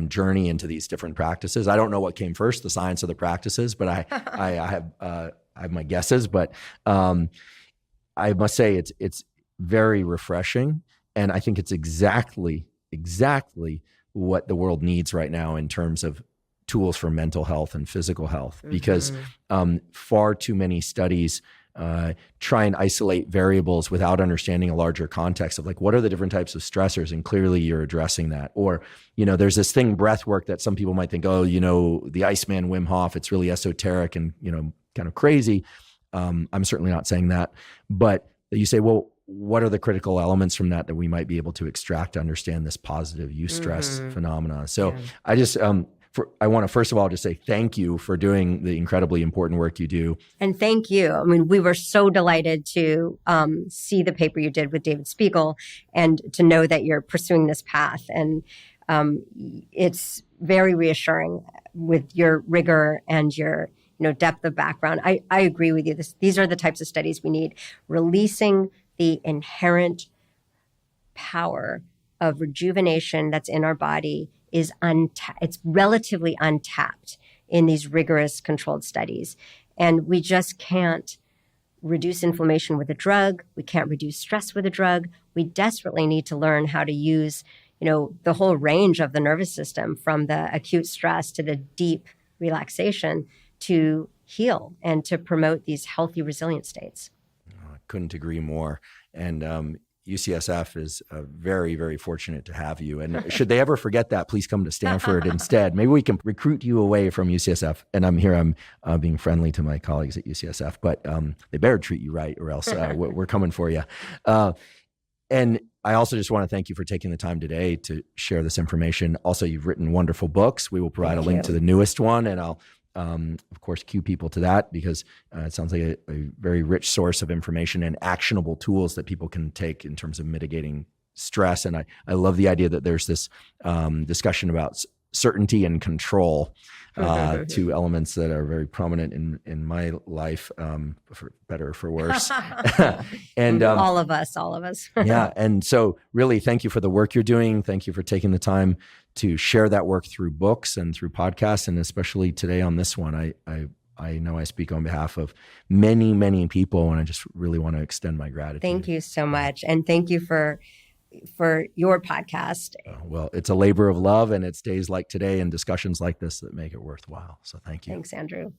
journey into these different practices. I don't know what came first, the science or the practices, but I have my guesses. But I must say it's very refreshing, and I think it's exactly what the world needs right now in terms of tools for mental health and physical health, because far too many studies try and isolate variables without understanding a larger context of like, what are the different types of stressors? And clearly you're addressing that. Or, there's this thing, breath work, that some people might think, oh, the Iceman, Wim Hof, it's really esoteric and, kind of crazy. I'm certainly not saying that, but you say, well, what are the critical elements from that we might be able to extract to understand this positive eustress phenomena? So I just, I want to first of all just say thank you for doing the incredibly important work you do. And thank you. I mean, we were so delighted to see the paper you did with David Spiegel and to know that you're pursuing this path. And it's very reassuring with your rigor and your depth of background. I agree with you. These are the types of studies we need. Releasing the inherent power of rejuvenation that's in our body is it's relatively untapped in these rigorous controlled studies. And we just can't reduce inflammation with a drug. We can't reduce stress with a drug. We desperately need to learn how to use, the whole range of the nervous system, from the acute stress to the deep relaxation, to heal and to promote these healthy, resilient states. I couldn't agree more. And UCSF is very, very fortunate to have you. And should they ever forget that, please come to Stanford instead. Maybe we can recruit you away from UCSF. And I'm being friendly to my colleagues at UCSF, but they better treat you right, or else we're coming for you. And I also just want to thank you for taking the time today to share this information. Also, you've written wonderful books. We will provide a link to the newest one, and I'll of course, cue people to that, because it sounds like a very rich source of information and actionable tools that people can take in terms of mitigating stress. And I love the idea that there's this discussion about certainty and control, two elements that are very prominent in my life, for better or for worse. And all of us. Yeah. And so really, thank you for the work you're doing. Thank you for taking the time to share that work through books and through podcasts, and especially today on this one. I know I speak on behalf of many, many people, and I just really want to extend my gratitude. Thank you so much. And thank you for your podcast. Well, it's a labor of love, and it's days like today and discussions like this that make it worthwhile. So thank you. Thanks, Andrew.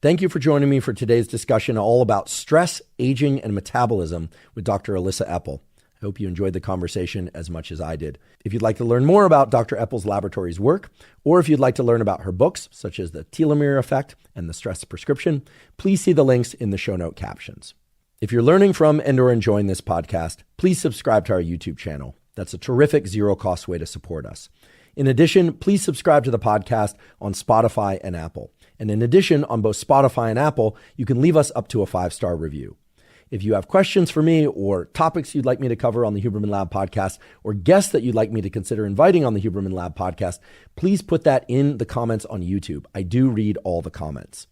Thank you for joining me for today's discussion all about stress, aging, and metabolism with Dr. Alyssa Epel. I hope you enjoyed the conversation as much as I did. If you'd like to learn more about Dr. Epel's laboratory's work, or if you'd like to learn about her books, such as The Telomere Effect and The Stress Prescription, please see the links in the show note captions. If you're learning from and or enjoying this podcast, please subscribe to our YouTube channel. That's a terrific zero-cost way to support us. In addition, please subscribe to the podcast on Spotify and Apple. And in addition, on both Spotify and Apple, you can leave us up to a 5-star review. If you have questions for me, or topics you'd like me to cover on the Huberman Lab podcast, or guests that you'd like me to consider inviting on the Huberman Lab podcast, please put that in the comments on YouTube. I do read all the comments.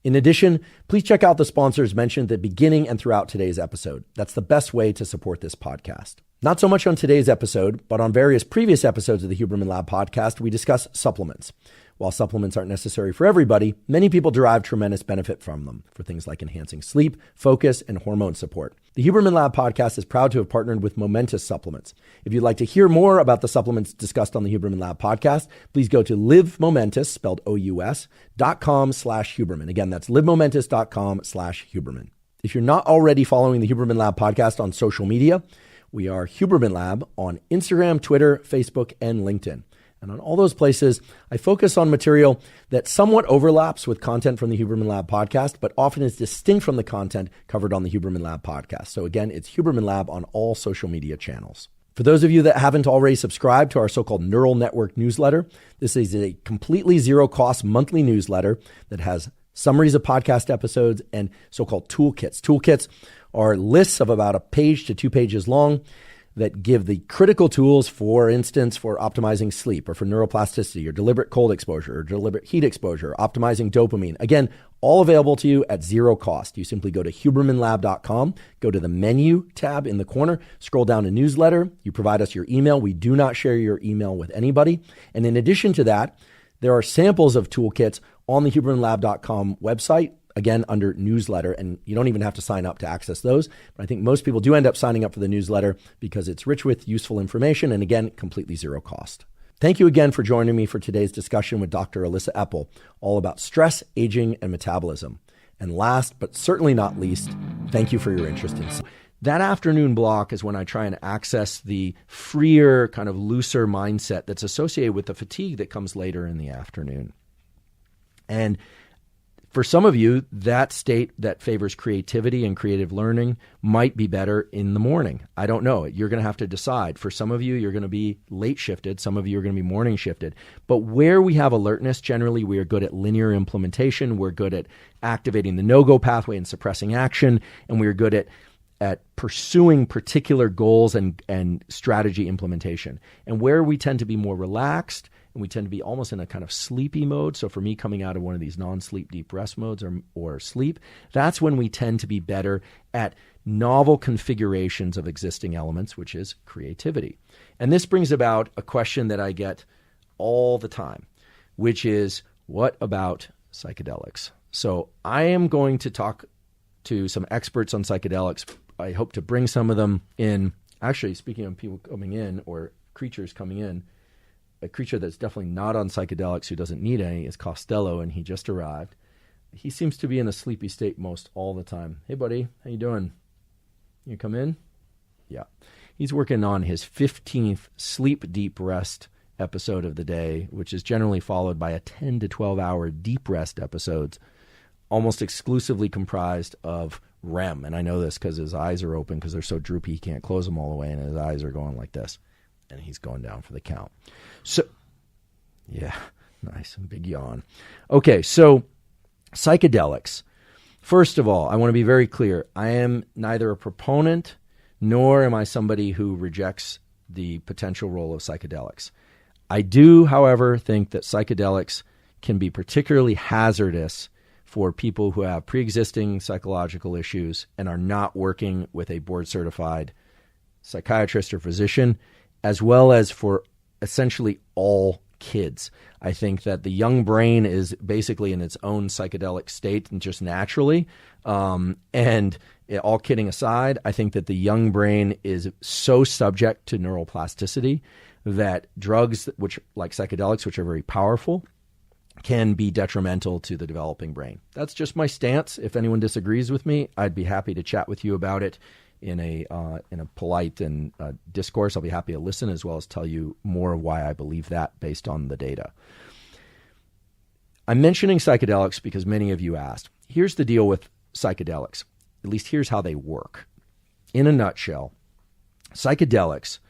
In addition, please check out the sponsors mentioned at the beginning and throughout today's episode. That's the best way to support this podcast. Not so much on today's episode, but on various previous episodes of the Huberman Lab podcast, we discuss supplements. While supplements aren't necessary for everybody, many people derive tremendous benefit from them for things like enhancing sleep, focus, and hormone support. The Huberman Lab podcast is proud to have partnered with Momentous Supplements. If you'd like to hear more about the supplements discussed on the Huberman Lab podcast, please go to livemomentous, spelled OUS.com/Huberman. Again, that's livemomentous.com/Huberman. If you're not already following the Huberman Lab podcast on social media, we are Huberman Lab on Instagram, Twitter, Facebook, and LinkedIn. And on all those places, I focus on material that somewhat overlaps with content from the Huberman Lab podcast, but often is distinct from the content covered on the Huberman Lab podcast. So again, it's Huberman Lab on all social media channels. For those of you that haven't already subscribed to our so-called Neural Network newsletter, this is a completely zero-cost monthly newsletter that has summaries of podcast episodes and so-called toolkits. Toolkits are lists of about a page to 2 pages long that give the critical tools, for instance, for optimizing sleep or for neuroplasticity or deliberate cold exposure or deliberate heat exposure, optimizing dopamine. Again, all available to you at zero cost. You simply go to hubermanlab.com, go to the menu tab in the corner, scroll down to newsletter. You provide us your email. We do not share your email with anybody. And in addition to that, there are samples of toolkits on the hubermanlab.com website, again, under newsletter, and you don't even have to sign up to access those. But I think most people do end up signing up for the newsletter because it's rich with useful information and, again, completely zero cost. Thank you again for joining me for today's discussion with Dr. Alyssa Epple, all about stress, aging, and metabolism. And last, but certainly not least, thank you for your interest in science. That afternoon block is when I try and access the freer, kind of looser mindset that's associated with the fatigue that comes later in the afternoon. And for some of you, that state that favors creativity and creative learning might be better in the morning. I don't know. You're going to have to decide. For some of you, you're going to be late shifted. Some of you are going to be morning shifted. But where we have alertness, generally, we are good at linear implementation. We're good at activating the no-go pathway and suppressing action. And we're good at pursuing particular goals and strategy implementation. And where we tend to be more relaxed, and we tend to be almost in a kind of sleepy mode. So for me, coming out of one of these non-sleep deep rest modes or sleep, that's when we tend to be better at novel configurations of existing elements, which is creativity. And this brings about a question that I get all the time, which is, what about psychedelics? So I am going to talk to some experts on psychedelics. I hope to bring some of them in. Actually, speaking of people coming in or creatures coming in, a creature that's definitely not on psychedelics who doesn't need any is Costello, and he just arrived. He seems to be in a sleepy state most all the time. Hey, buddy, how you doing? You come in? Yeah. He's working on his 15th sleep deep rest episode of the day, which is generally followed by a 10 to 12-hour deep rest episodes, almost exclusively comprised of REM. And I know this because his eyes are open because they're so droopy he can't close them all the way, and his eyes are going like this. And he's going down for the count. So, yeah, nice. Big yawn. Okay, so psychedelics. First of all, I want to be very clear. I am neither a proponent nor am I somebody who rejects the potential role of psychedelics. I do, however, think that psychedelics can be particularly hazardous for people who have pre-existing psychological issues and are not working with a board-certified psychiatrist or physician, as well as for essentially all kids. I think that the young brain is basically in its own psychedelic state and just naturally. And all kidding aside, I think that the young brain is so subject to neuroplasticity that drugs, which like psychedelics, which are very powerful, can be detrimental to the developing brain. That's just my stance. If anyone disagrees with me, I'd be happy to chat with you about it in a polite and discourse. I'll be happy to listen as well as tell you more of why I believe that based on the data. I'm mentioning psychedelics because many of you asked. Here's the deal with psychedelics. At least here's how they work. In a nutshell, psychedelics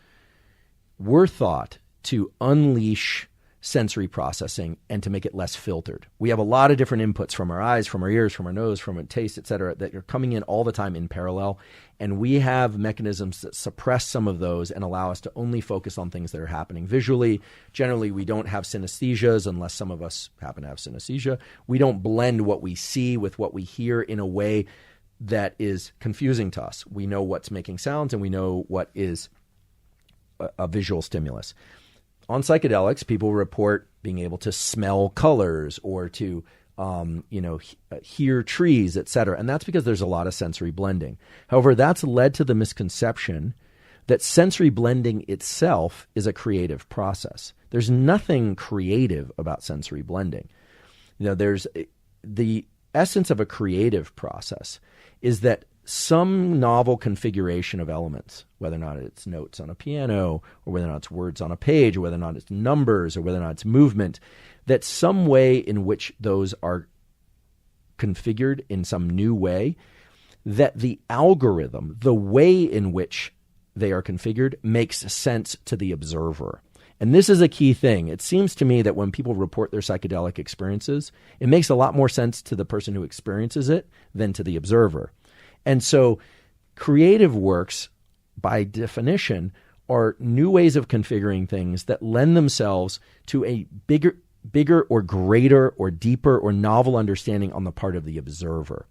were thought to unleash sensory processing and to make it less filtered. We have a lot of different inputs from our eyes, from our ears, from our nose, from our taste, et cetera, that are coming in all the time in parallel. And we have mechanisms that suppress some of those and allow us to only focus on things that are happening visually. Generally, we don't have synesthesias unless some of us happen to have synesthesia. We don't blend what we see with what we hear in a way that is confusing to us. We know what's making sounds and we know what is a visual stimulus. On psychedelics, people report being able to smell colors or to, hear trees, et cetera. And that's because there's a lot of sensory blending. However, that's led to the misconception that sensory blending itself is a creative process. There's nothing creative about sensory blending. There's the essence of a creative process is that some novel configuration of elements, whether or not it's notes on a piano or whether or not it's words on a page or whether or not it's numbers or whether or not it's movement, that some way in which those are configured in some new way, that the algorithm, the way in which they are configured, makes sense to the observer. And this is a key thing. It seems to me that when people report their psychedelic experiences, it makes a lot more sense to the person who experiences it than to the observer. And so creative works by definition, are new ways of configuring things that lend themselves to a bigger or greater or deeper or novel understanding on the part of the observer.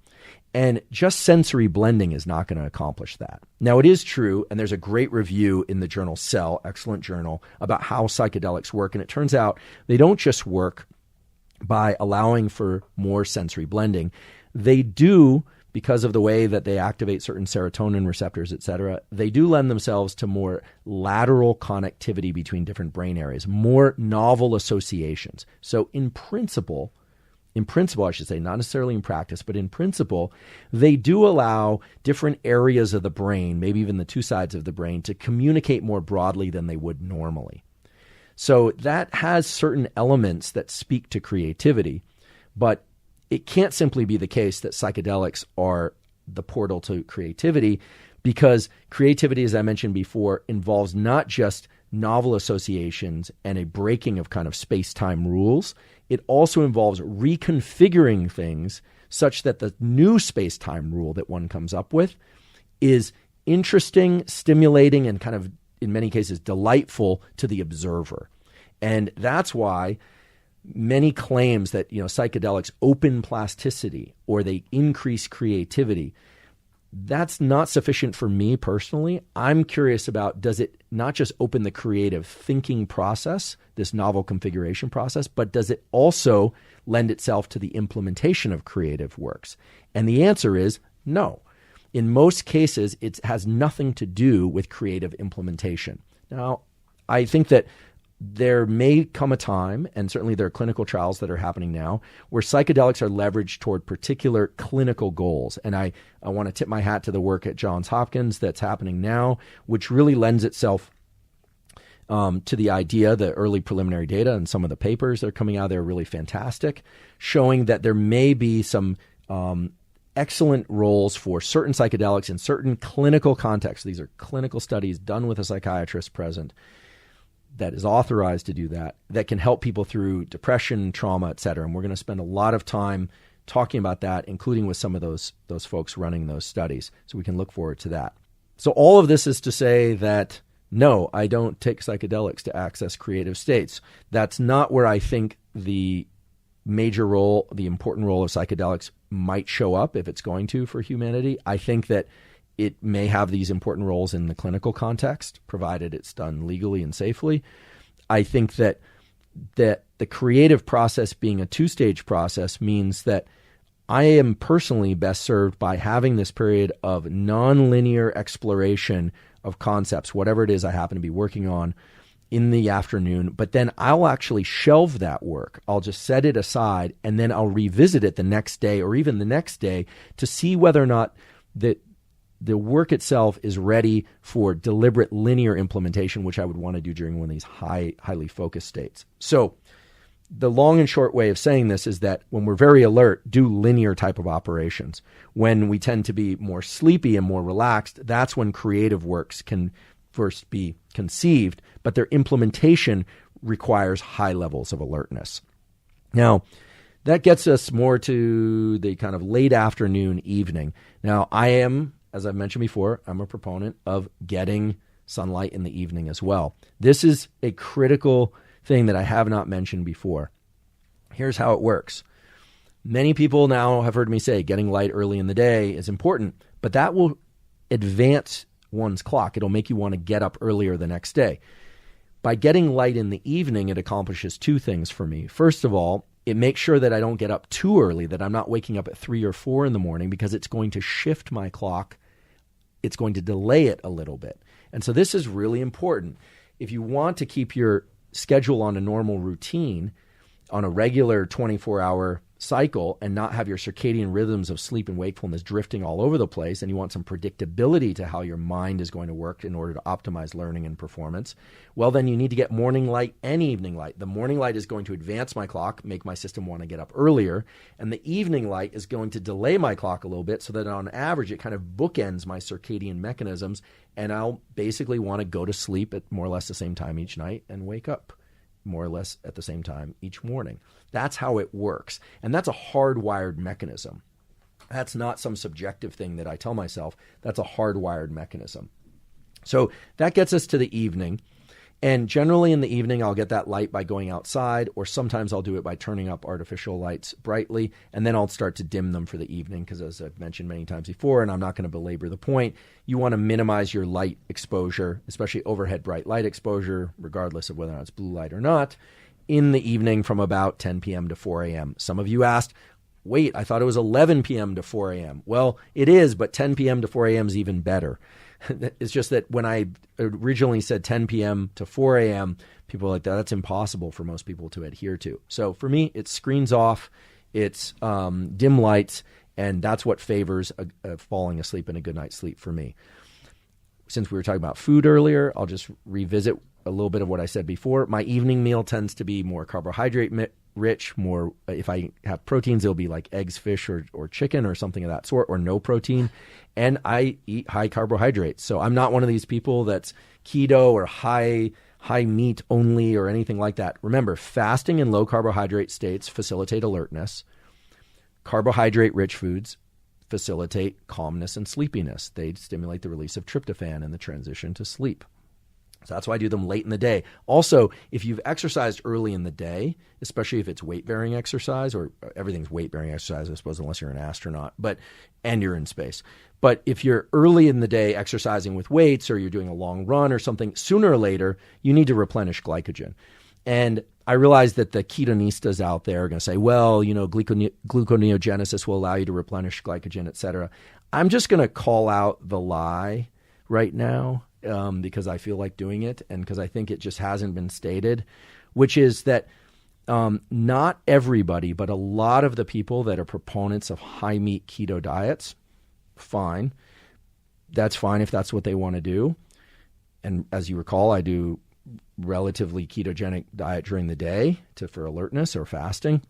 And just sensory blending is not going to accomplish that. Now, it is true, and there's a great review in the journal Cell, excellent journal, about how psychedelics work. And it turns out they don't just work by allowing for more sensory blending. They do, because of the way that they activate certain serotonin receptors, et cetera, they do lend themselves to more lateral connectivity between different brain areas, more novel associations. So in principle, I should say, not necessarily in practice, but in principle, they do allow different areas of the brain, maybe even the two sides of the brain, to communicate more broadly than they would normally. So that has certain elements that speak to creativity, but it can't simply be the case that psychedelics are the portal to creativity, because creativity, as I mentioned before, involves not just novel associations and a breaking of kind of space-time rules. It also involves reconfiguring things such that the new space-time rule that one comes up with is interesting, stimulating, and kind of, in many cases, delightful to the observer. And that's why many claims that, psychedelics open plasticity or they increase creativity, that's not sufficient for me personally. I'm curious about, does it not just open the creative thinking process, this novel configuration process, but does it also lend itself to the implementation of creative works? And the answer is no. In most cases, it has nothing to do with creative implementation. Now, I think that there may come a time, and certainly there are clinical trials that are happening now, where psychedelics are leveraged toward particular clinical goals. And I want to tip my hat to the work at Johns Hopkins that's happening now, which really lends itself to the idea, the early preliminary data and some of the papers that are coming out there are really fantastic, showing that there may be some excellent roles for certain psychedelics in certain clinical contexts. These are clinical studies done with a psychiatrist present that is authorized to do that can help people through depression, trauma, et cetera. And we're going to spend a lot of time talking about that, including with some of those folks running those studies. So we can look forward to that. So all of this is to say that, no, I don't take psychedelics to access creative states. That's not where I think the major role, the important role of psychedelics might show up, if it's going to, for humanity. I think that it may have these important roles in the clinical context, provided it's done legally and safely. I think that the creative process being a two-stage process means that I am personally best served by having this period of nonlinear exploration of concepts, whatever it is I happen to be working on, in the afternoon. But then I'll actually shelve that work. I'll just set it aside, and then I'll revisit it the next day or even the next day to see whether or not that the work itself is ready for deliberate linear implementation, which I would want to do during one of these highly focused states. So the long and short way of saying this is that when we're very alert, do linear type of operations. When we tend to be more sleepy and more relaxed, that's when creative works can first be conceived, but their implementation requires high levels of alertness. Now, that gets us more to the kind of late afternoon, evening. Now, I am, as I've mentioned before, I'm a proponent of getting sunlight in the evening as well. This is a critical thing that I have not mentioned before. Here's how it works. Many people now have heard me say getting light early in the day is important, but that will advance one's clock. It'll make you want to get up earlier the next day. By getting light in the evening, it accomplishes two things for me. First of all, it makes sure that I don't get up too early, that I'm not waking up at 3 or 4 in the morning, because it's going to shift my clock. It's going to delay it a little bit. And so this is really important. If you want to keep your schedule on a normal routine, on a regular 24-hour cycle, and not have your circadian rhythms of sleep and wakefulness drifting all over the place, and you want some predictability to how your mind is going to work in order to optimize learning and performance, well, then you need to get morning light and evening light. The morning light is going to advance my clock, make my system want to get up earlier, and the evening light is going to delay my clock a little bit so that on average it kind of bookends my circadian mechanisms, and I'll basically want to go to sleep at more or less the same time each night and wake up more or less at the same time each morning. That's how it works. And that's a hardwired mechanism. That's not some subjective thing that I tell myself. That's a hardwired mechanism. So that gets us to the evening. And generally in the evening, I'll get that light by going outside, or sometimes I'll do it by turning up artificial lights brightly, and then I'll start to dim them for the evening because, as I've mentioned many times before, and I'm not going to belabor the point, you want to minimize your light exposure, especially overhead bright light exposure, regardless of whether or not it's blue light or not, in the evening from about 10 p.m. to 4 a.m. Some of you asked, wait, I thought it was 11 p.m. to 4 a.m. Well, it is, but 10 p.m. to 4 a.m. is even better. It's just that when I originally said 10 p.m. to 4 a.m., people were like, that's impossible for most people to adhere to. So for me, it's screens off, it's dim lights, and that's what favors falling asleep and a good night's sleep for me. Since we were talking about food earlier, I'll just revisit a little bit of what I said before. My evening meal tends to be more carbohydrate rich, more, if I have proteins, it'll be like eggs, fish, or chicken or something of that sort, or no protein. And I eat high carbohydrates. So I'm not one of these people that's keto or high meat only or anything like that. Remember, fasting in low carbohydrate states facilitate alertness. Carbohydrate rich foods facilitate calmness and sleepiness. They stimulate the release of tryptophan and the transition to sleep. So that's why I do them late in the day. Also, if you've exercised early in the day, especially if it's weight-bearing exercise, or everything's weight-bearing exercise, I suppose, unless you're an astronaut, and you're in space. But if you're early in the day exercising with weights, or you're doing a long run or something, sooner or later, you need to replenish glycogen. And I realize that the ketonistas out there are going to say, well, gluconeogenesis will allow you to replenish glycogen, et cetera. I'm just going to call out the lie right now, because I feel like doing it and because I think it just hasn't been stated, which is that not everybody, but a lot of the people that are proponents of high meat keto diets, fine. That's fine if that's what they want to do. And as you recall, I do relatively ketogenic diet during the day for alertness or fasting.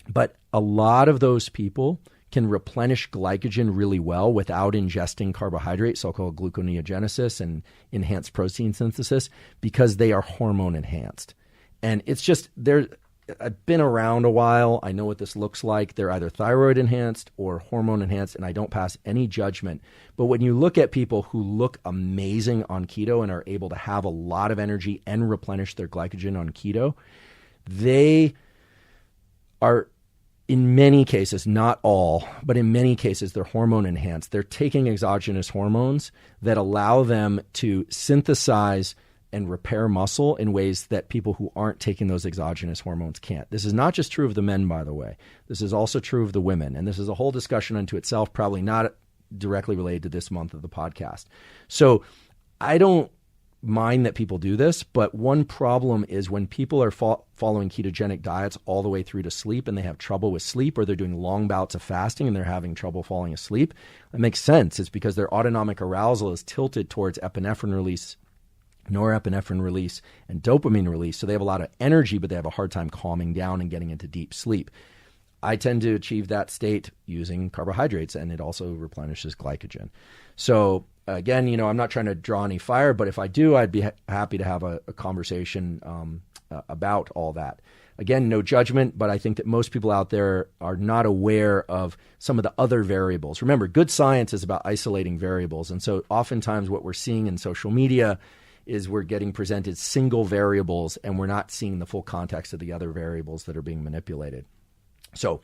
But a lot of those people can replenish glycogen really well without ingesting carbohydrates, so-called gluconeogenesis and enhanced protein synthesis, because they are hormone enhanced. And it's just, I've been around a while. I know what this looks like. They're either thyroid enhanced or hormone enhanced, and I don't pass any judgment. But when you look at people who look amazing on keto and are able to have a lot of energy and replenish their glycogen on keto, they are, in many cases, not all, but in many cases, they're hormone enhanced. They're taking exogenous hormones that allow them to synthesize and repair muscle in ways that people who aren't taking those exogenous hormones can't. This is not just true of the men, by the way. This is also true of the women. And this is a whole discussion unto itself, probably not directly related to this month of the podcast. So I don't mind that people do this, but one problem is when people are following ketogenic diets all the way through to sleep and they have trouble with sleep, or they're doing long bouts of fasting and they're having trouble falling asleep. That makes sense. It's because their autonomic arousal is tilted towards epinephrine release, norepinephrine release, and dopamine release. So they have a lot of energy, but they have a hard time calming down and getting into deep sleep. I tend to achieve that state using carbohydrates, and it also replenishes glycogen. So again, I'm not trying to draw any fire, but if I do, I'd be happy to have a conversation about all that. Again, no judgment, but I think that most people out there are not aware of some of the other variables. Remember, good science is about isolating variables. And so oftentimes what we're seeing in social media is we're getting presented single variables, and we're not seeing the full context of the other variables that are being manipulated. So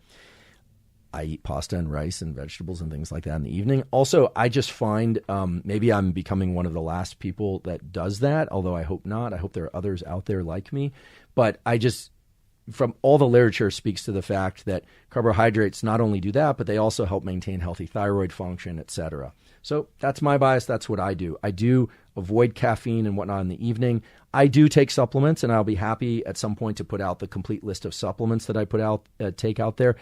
I eat pasta and rice and vegetables and things like that in the evening. Also, I just find maybe I'm becoming one of the last people that does that, although I hope not. I hope there are others out there like me. But I just, from all the literature, speaks to the fact that carbohydrates not only do that, but they also help maintain healthy thyroid function, et cetera. So that's my bias. That's what I do. I do avoid caffeine and whatnot in the evening. I do take supplements, and I'll be happy at some point to put out the complete list of supplements that I take out there.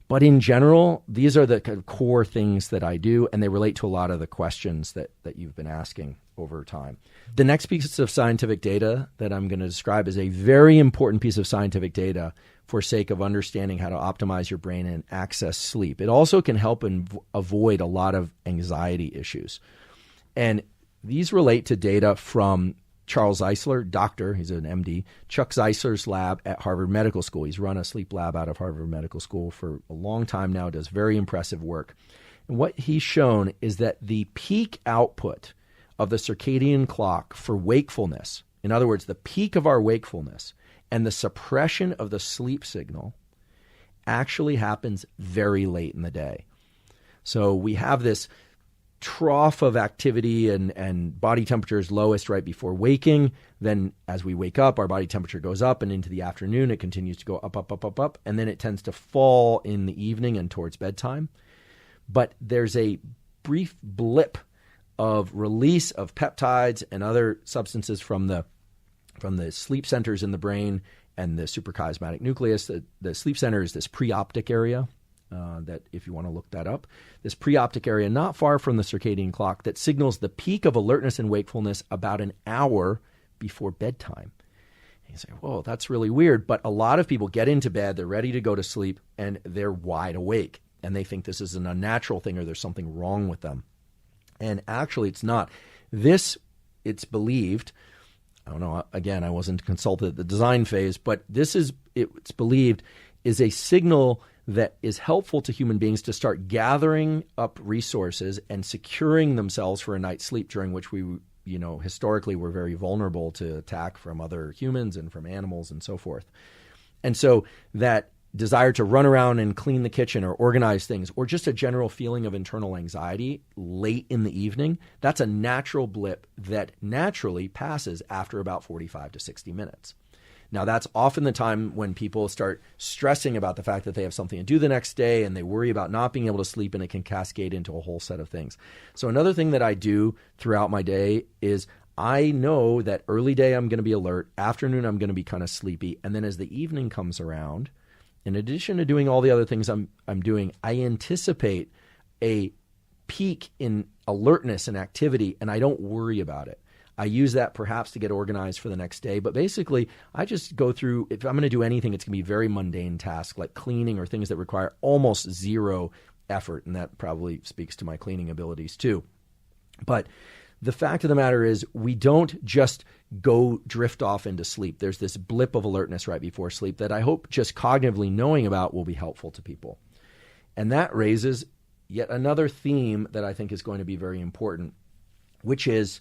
But in general, these are the kind of core things that I do, and they relate to a lot of the questions that you've been asking over time. The next piece of scientific data that I'm going to describe is a very important piece of scientific data for sake of understanding how to optimize your brain and access sleep. It also can help avoid a lot of anxiety issues. And these relate to data from Charles Zeisler, doctor, he's an MD, Chuck Zeisler's lab at Harvard Medical School. He's run a sleep lab out of Harvard Medical School for a long time now, does very impressive work. And what he's shown is that the peak output of the circadian clock for wakefulness, in other words, the peak of our wakefulness, and the suppression of the sleep signal actually happens very late in the day. So we have this trough of activity and body temperature is lowest right before waking. Then as we wake up, our body temperature goes up, and into the afternoon, it continues to go up, up, up, up, up, and then it tends to fall in the evening and towards bedtime. But there's a brief blip of release of peptides and other substances from the sleep centers in the brain and the suprachiasmatic nucleus. The sleep center is this preoptic area that, if you want to look that up, this preoptic area not far from the circadian clock that signals the peak of alertness and wakefulness about an hour before bedtime. And you say, whoa, that's really weird. But a lot of people get into bed, they're ready to go to sleep, and they're wide awake. And they think this is an unnatural thing or there's something wrong with them. And actually, it's not. It's believed, I don't know, again, I wasn't consulted at the design phase, but it's believed is a signal that is helpful to human beings to start gathering up resources and securing themselves for a night's sleep, during which we, historically were very vulnerable to attack from other humans and from animals and so forth. And so that desire to run around and clean the kitchen or organize things, or just a general feeling of internal anxiety late in the evening, that's a natural blip that naturally passes after about 45 to 60 minutes. Now, that's often the time when people start stressing about the fact that they have something to do the next day, and they worry about not being able to sleep, and it can cascade into a whole set of things. So another thing that I do throughout my day is I know that early day I'm going to be alert, afternoon I'm going to be kind of sleepy, and then as the evening comes around, in addition to doing all the other things I'm doing, I anticipate a peak in alertness and activity, and I don't worry about it. I use that perhaps to get organized for the next day. But basically, I just go through, if I'm going to do anything, it's going to be very mundane tasks like cleaning or things that require almost zero effort. And that probably speaks to my cleaning abilities too. But the fact of the matter is, we don't just go drift off into sleep. There's this blip of alertness right before sleep that I hope just cognitively knowing about will be helpful to people. And that raises yet another theme that I think is going to be very important, which is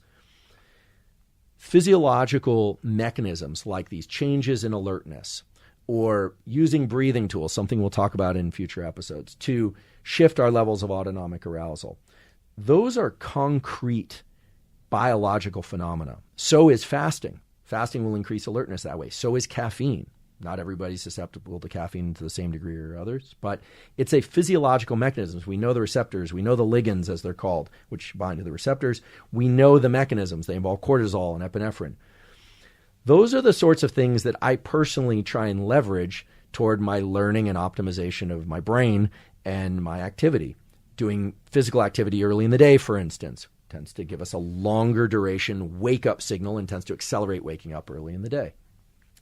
physiological mechanisms like these changes in alertness, or using breathing tools, something we'll talk about in future episodes, to shift our levels of autonomic arousal. Those are concrete biological phenomena. So is fasting. Fasting will increase alertness that way. So is caffeine. Not everybody's susceptible to caffeine to the same degree or others, but it's a physiological mechanism. We know the receptors, we know the ligands, as they're called, which bind to the receptors. We know the mechanisms. They involve cortisol and epinephrine. Those are the sorts of things that I personally try and leverage toward my learning and optimization of my brain and my activity. Doing physical activity early in the day, for instance, tends to give us a longer duration wake-up signal and tends to accelerate waking up early in the day.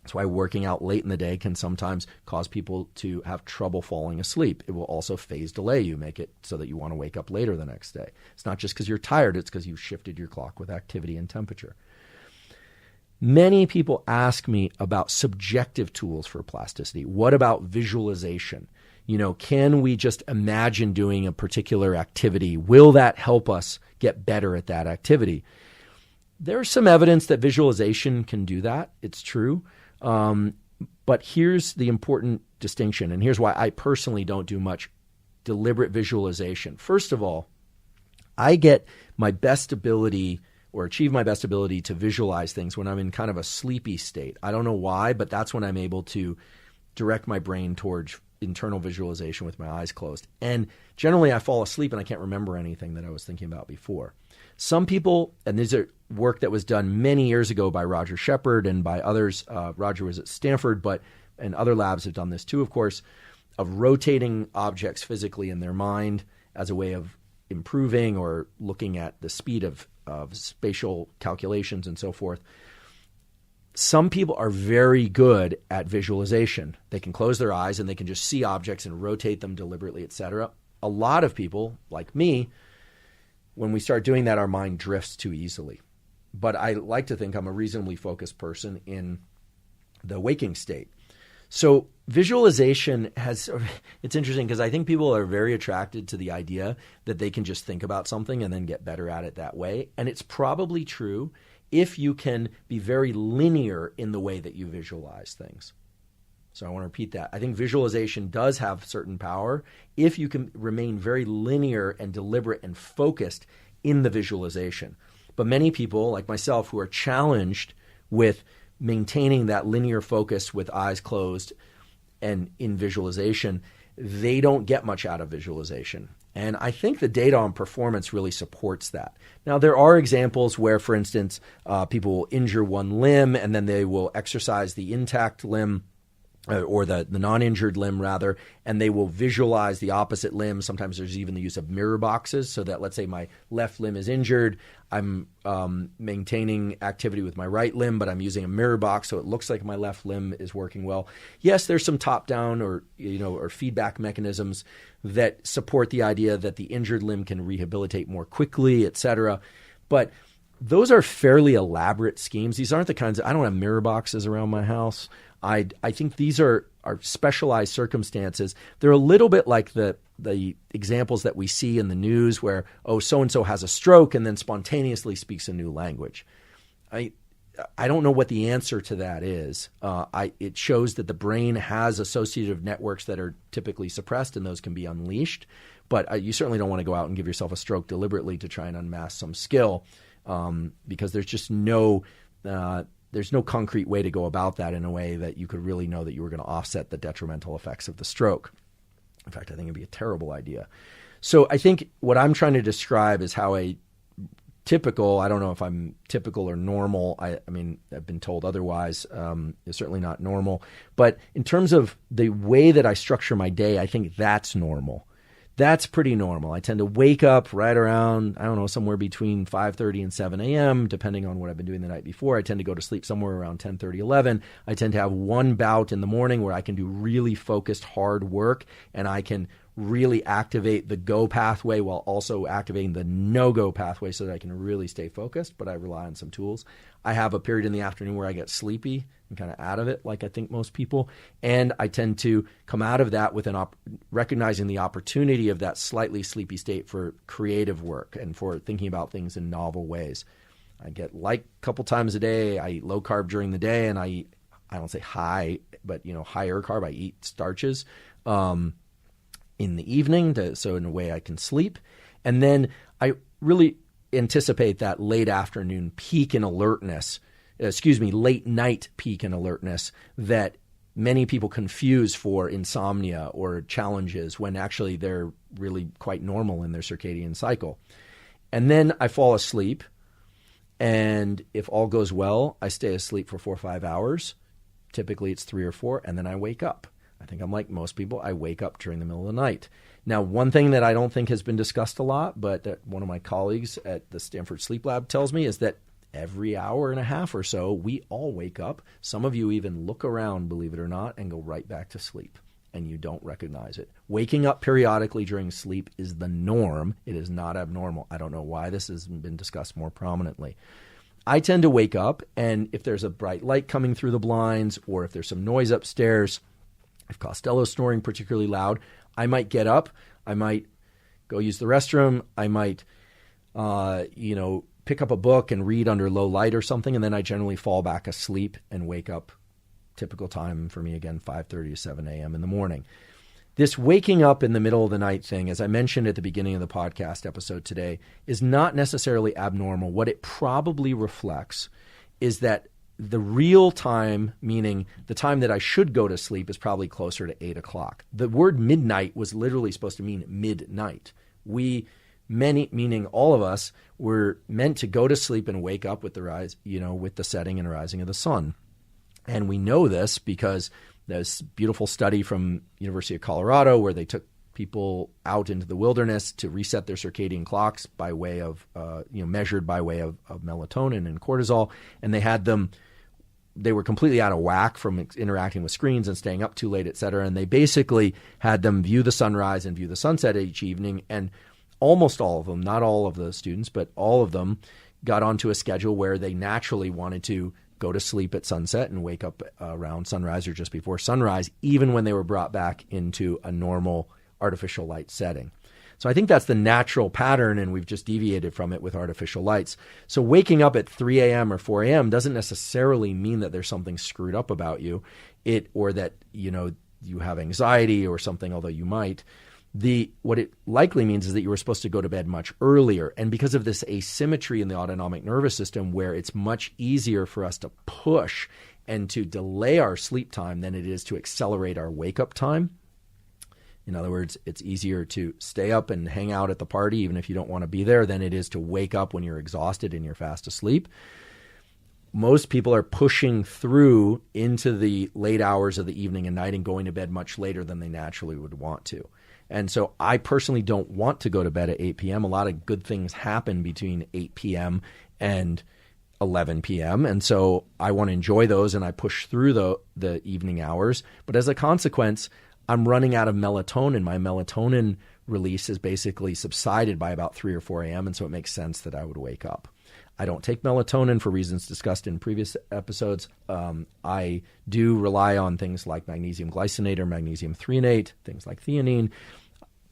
That's why working out late in the day can sometimes cause people to have trouble falling asleep. It will also phase delay you, make it so that you want to wake up later the next day. It's not just because you're tired, it's because you've shifted your clock with activity and temperature. Many people ask me about subjective tools for plasticity. What about visualization? Can we just imagine doing a particular activity? Will that help us get better at that activity? There's some evidence that visualization can do that. It's true. But here's the important distinction, and here's why I personally don't do much deliberate visualization. First of all, I get my best ability or achieve my best ability to visualize things when I'm in kind of a sleepy state. I don't know why, but that's when I'm able to direct my brain towards internal visualization with my eyes closed. And generally I fall asleep and I can't remember anything that I was thinking about before. Some people, and these are work that was done many years ago by Roger Shepard and by others. Roger was at Stanford, and other labs have done this too, of course, of rotating objects physically in their mind as a way of improving or looking at the speed of spatial calculations and so forth. Some people are very good at visualization. They can close their eyes and they can just see objects and rotate them deliberately, etc. A lot of people, like me, when we start doing that, our mind drifts too easily. But I like to think I'm a reasonably focused person in the waking state. So visualization it's interesting because I think people are very attracted to the idea that they can just think about something and then get better at it that way. And it's probably true if you can be very linear in the way that you visualize things. So I want to repeat that. I think visualization does have certain power if you can remain very linear and deliberate and focused in the visualization. But many people, like myself, who are challenged with maintaining that linear focus with eyes closed and in visualization, they don't get much out of visualization. And I think the data on performance really supports that. Now, there are examples where, for instance, people will injure one limb and then they will exercise the intact limb or the non-injured limb rather, and they will visualize the opposite limb. Sometimes there's even the use of mirror boxes so that, let's say my left limb is injured, I'm maintaining activity with my right limb, but I'm using a mirror box so it looks like my left limb is working well. Yes, there's some top-down or feedback mechanisms that support the idea that the injured limb can rehabilitate more quickly, etc. But those are fairly elaborate schemes. These aren't the kinds I don't have mirror boxes around my house. I think these are specialized circumstances. They're a little bit like the examples that we see in the news where, so-and-so has a stroke and then spontaneously speaks a new language. I don't know what the answer to that is. It shows that the brain has associative networks that are typically suppressed and those can be unleashed. But you certainly don't want to go out and give yourself a stroke deliberately to try and unmask some skill because there's just there's no concrete way to go about that in a way that you could really know that you were going to offset the detrimental effects of the stroke. In fact, I think it'd be a terrible idea. So I think what I'm trying to describe is how a typical, I don't know if I'm typical or normal. I mean, I've been told otherwise. It's certainly not normal. But in terms of the way that I structure my day, I think that's normal. That's pretty normal. I tend to wake up right around, somewhere between 5:30 and 7 a.m., depending on what I've been doing the night before. I tend to go to sleep somewhere around 10:30, 11. I tend to have one bout in the morning where I can do really focused, hard work, and I can really activate the go pathway while also activating the no-go pathway so that I can really stay focused, but I rely on some tools. I have a period in the afternoon where I get sleepy and kind of out of it, like I think most people, and I tend to come out of that with recognizing the opportunity of that slightly sleepy state for creative work and for thinking about things in novel ways. I get light a couple times a day. I eat low carb during the day, and I don't say high, but higher carb. I eat starches in the evening, so in a way I can sleep. And then I really anticipate that late afternoon peak in alertness, late night peak in alertness that many people confuse for insomnia or challenges when actually they're really quite normal in their circadian cycle. And then I fall asleep, and if all goes well, I stay asleep for 4 or 5 hours. Typically it's 3 or 4, and then I wake up. I think I'm like most people. I wake up during the middle of the night. Now, one thing that I don't think has been discussed a lot, but that one of my colleagues at the Stanford Sleep Lab tells me is that every hour and a half or so, we all wake up. Some of you even look around, believe it or not, and go right back to sleep, and you don't recognize it. Waking up periodically during sleep is the norm. It is not abnormal. I don't know why this hasn't been discussed more prominently. I tend to wake up, and if there's a bright light coming through the blinds or if there's some noise upstairs, if Costello's snoring particularly loud, I might get up. I might go use the restroom. I might, pick up a book and read under low light or something, and then I generally fall back asleep and wake up. Typical time for me, again, 5:30 to 7 a.m. in the morning. This waking up in the middle of the night thing, as I mentioned at the beginning of the podcast episode today, is not necessarily abnormal. What it probably reflects is that the real time, meaning the time that I should go to sleep, is probably closer to 8 o'clock. The word midnight was literally supposed to mean midnight. Meaning all of us, were meant to go to sleep and wake up with the rise, with the setting and rising of the sun. And we know this because there's a beautiful study from University of Colorado where they took people out into the wilderness to reset their circadian clocks by way of, measured by way of melatonin and cortisol, and they were completely out of whack from interacting with screens and staying up too late, et cetera. And they basically had them view the sunrise and view the sunset each evening. And almost all of them, not all of the students, but all of them got onto a schedule where they naturally wanted to go to sleep at sunset and wake up around sunrise or just before sunrise, even when they were brought back into a normal artificial light setting. So I think that's the natural pattern, and we've just deviated from it with artificial lights. So waking up at 3 a.m. or 4 a.m. doesn't necessarily mean that there's something screwed up about you, or that you have anxiety or something, although you might. What it likely means is that you were supposed to go to bed much earlier. And because of this asymmetry in the autonomic nervous system, where it's much easier for us to push and to delay our sleep time than it is to accelerate our wake-up time. In other words, it's easier to stay up and hang out at the party, even if you don't want to be there, than it is to wake up when you're exhausted and you're fast asleep. Most people are pushing through into the late hours of the evening and night and going to bed much later than they naturally would want to. And so I personally don't want to go to bed at 8 p.m. A lot of good things happen between 8 p.m. and 11 p.m. And so I want to enjoy those, and I push through the evening hours. But as a consequence, I'm running out of melatonin. My melatonin release is basically subsided by about 3 or 4 a.m., and so it makes sense that I would wake up. I don't take melatonin for reasons discussed in previous episodes. I do rely on things like magnesium glycinate or magnesium threonate, things like theanine.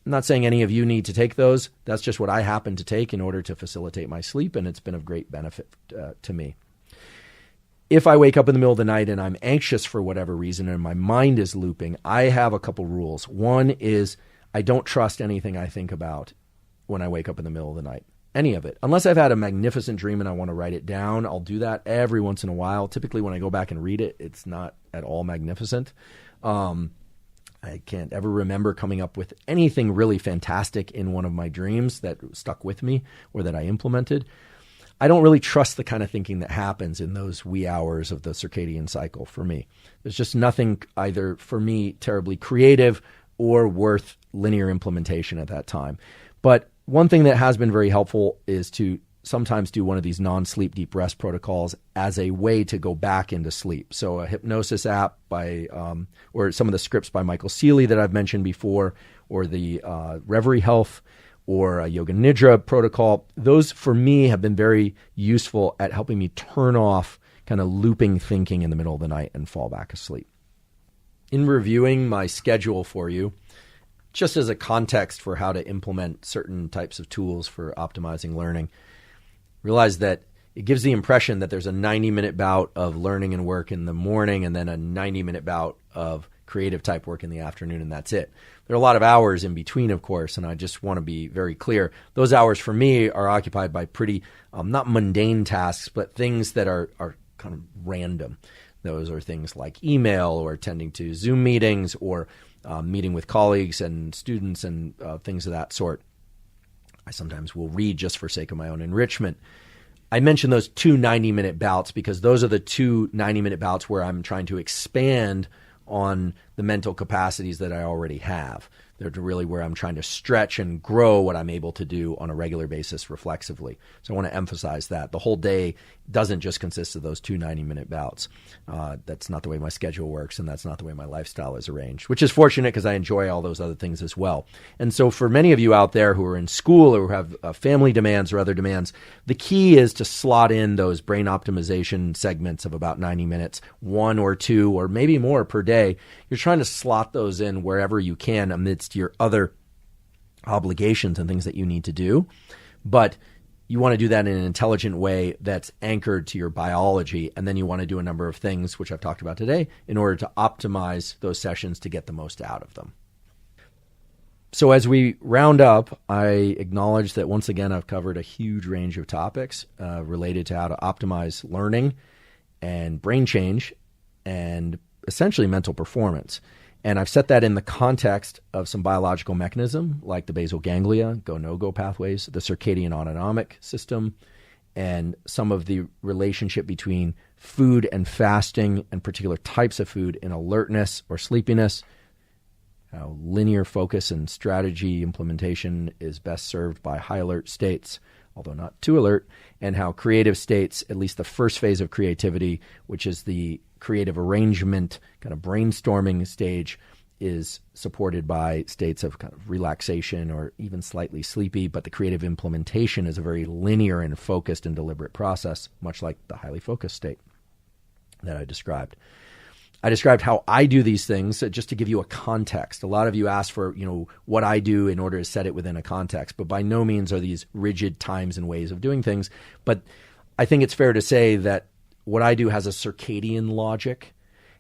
I'm not saying any of you need to take those. That's just what I happen to take in order to facilitate my sleep, and it's been of great benefit to me. If I wake up in the middle of the night and I'm anxious for whatever reason and my mind is looping, I have a couple rules. One is I don't trust anything I think about when I wake up in the middle of the night, any of it. Unless I've had a magnificent dream and I want to write it down, I'll do that every once in a while. Typically when I go back and read it, it's not at all magnificent. I can't ever remember coming up with anything really fantastic in one of my dreams that stuck with me or that I implemented. I don't really trust the kind of thinking that happens in those wee hours of the circadian cycle for me. There's just nothing either for me terribly creative or worth linear implementation at that time. But one thing that has been very helpful is to sometimes do one of these non-sleep deep rest protocols as a way to go back into sleep. So a hypnosis app or some of the scripts by Michael Seeley that I've mentioned before, or the Reverie Health, or a Yoga Nidra protocol. Those, for me, have been very useful at helping me turn off kind of looping thinking in the middle of the night and fall back asleep. In reviewing my schedule for you, just as a context for how to implement certain types of tools for optimizing learning, realize that it gives the impression that there's a 90-minute bout of learning and work in the morning and then a 90-minute bout of creative type work in the afternoon, and that's it. There are a lot of hours in between, of course, and I just want to be very clear. Those hours for me are occupied by pretty, not mundane tasks, but things that are kind of random. Those are things like email or attending to Zoom meetings or meeting with colleagues and students and things of that sort. I sometimes will read just for sake of my own enrichment. I mentioned those two 90-minute bouts because those are the two 90-minute bouts where I'm trying to expand on the mental capacities that I already have. They're really where I'm trying to stretch and grow what I'm able to do on a regular basis reflexively. So I want to emphasize that. The whole day doesn't just consist of those two 90-minute bouts. That's not the way my schedule works, and that's not the way my lifestyle is arranged, which is fortunate because I enjoy all those other things as well. And so for many of you out there who are in school or who have family demands or other demands, the key is to slot in those brain optimization segments of about 90 minutes, 1 or 2 or maybe more per day. You're trying to slot those in wherever you can amidst your other obligations and things that you need to do. But you want to do that in an intelligent way that's anchored to your biology. And then you want to do a number of things, which I've talked about today, in order to optimize those sessions to get the most out of them. So as we round up, I acknowledge that once again, I've covered a huge range of topics related to how to optimize learning and brain change and essentially mental performance. And I've set that in the context of some biological mechanism like the basal ganglia, go-no-go pathways, the circadian autonomic system, and some of the relationship between food and fasting and particular types of food in alertness or sleepiness, how linear focus and strategy implementation is best served by high alert states, although not too alert, and how creative states, at least the first phase of creativity, which is the creative arrangement, kind of brainstorming stage, is supported by states of kind of relaxation or even slightly sleepy, but the creative implementation is a very linear and focused and deliberate process, much like the highly focused state. that I described. I described how I do these things just to give you a context. A lot of you ask for, what I do in order to set it within a context, but by no means are these rigid times and ways of doing things. But I think it's fair to say that what I do has a circadian logic.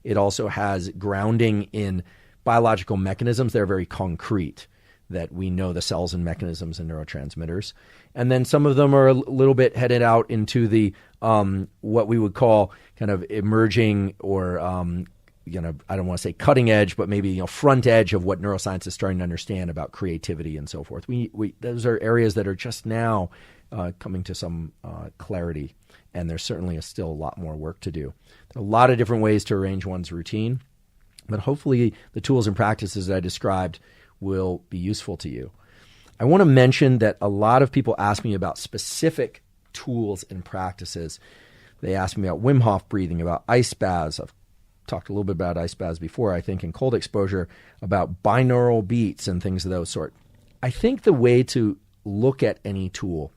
It also has grounding in biological mechanisms that are very concrete, that we know the cells and mechanisms and neurotransmitters. And then some of them are a little bit headed out into the what we would call kind of emerging or, I don't want to say cutting edge, but maybe front edge of what neuroscience is starting to understand about creativity and so forth. Those are areas that are just now coming to some clarity, and there's certainly still a lot more work to do. There are a lot of different ways to arrange one's routine, but hopefully the tools and practices that I described will be useful to you. I want to mention that a lot of people ask me about specific tools and practices. They ask me about Wim Hof breathing, about ice baths. I've talked a little bit about ice baths before, I think, in cold exposure, about binaural beats and things of those sort. I think the way to look at any tool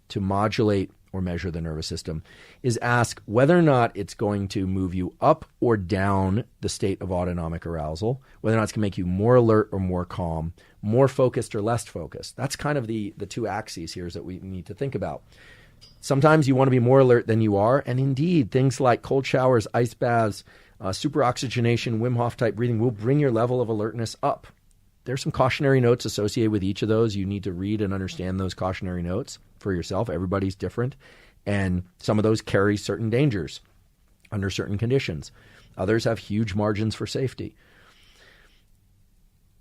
to modulate or measure the nervous system is ask whether or not it's going to move you up or down the state of autonomic arousal, whether or not it's going to make you more alert or more calm, more focused or less focused. That's kind of the two axes here that we need to think about. Sometimes you want to be more alert than you are, and indeed, things like cold showers, ice baths, superoxygenation, Wim Hof type breathing will bring your level of alertness up. There's some cautionary notes associated with each of those. You need to read and understand those cautionary notes for yourself. Everybody's different, and some of those carry certain dangers under certain conditions. Others have huge margins for safety.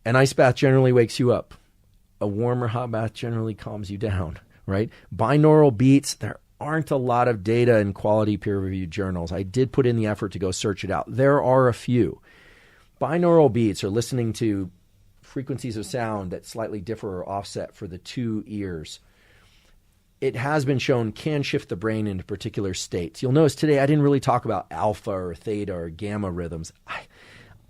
An ice bath generally wakes you up. A warm or hot bath generally calms you down, right? Binaural beats, there aren't a lot of data in quality peer-reviewed journals. I did put in the effort to go search it out. There are a few. Binaural beats are listening to frequencies of sound that slightly differ or offset for the two ears. It has been shown can shift the brain into particular states. You'll notice today I didn't really talk about alpha or theta or gamma rhythms.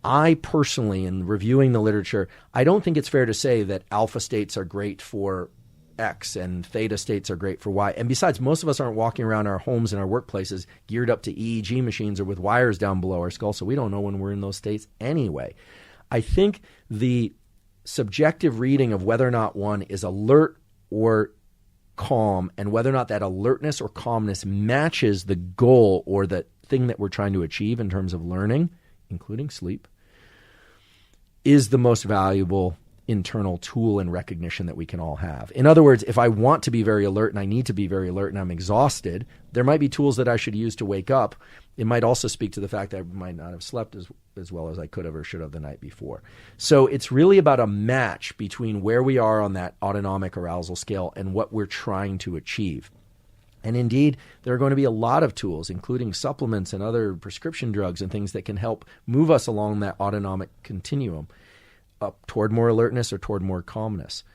I personally, in reviewing the literature, I don't think it's fair to say that alpha states are great for X and theta states are great for Y. And besides, most of us aren't walking around our homes and our workplaces geared up to EEG machines or with wires down below our skull, so we don't know when we're in those states anyway. I think the subjective reading of whether or not one is alert or calm and whether or not that alertness or calmness matches the goal or the thing that we're trying to achieve in terms of learning, including sleep, is the most valuable internal tool and recognition that we can all have. In other words, if I want to be very alert and I need to be very alert and I'm exhausted, there might be tools that I should use to wake up. It might also speak to the fact that I might not have slept as well as I could have or should have the night before. So it's really about a match between where we are on that autonomic arousal scale and what we're trying to achieve. And indeed, there are going to be a lot of tools, including supplements and other prescription drugs and things that can help move us along that autonomic continuum up toward more alertness or toward more calmness.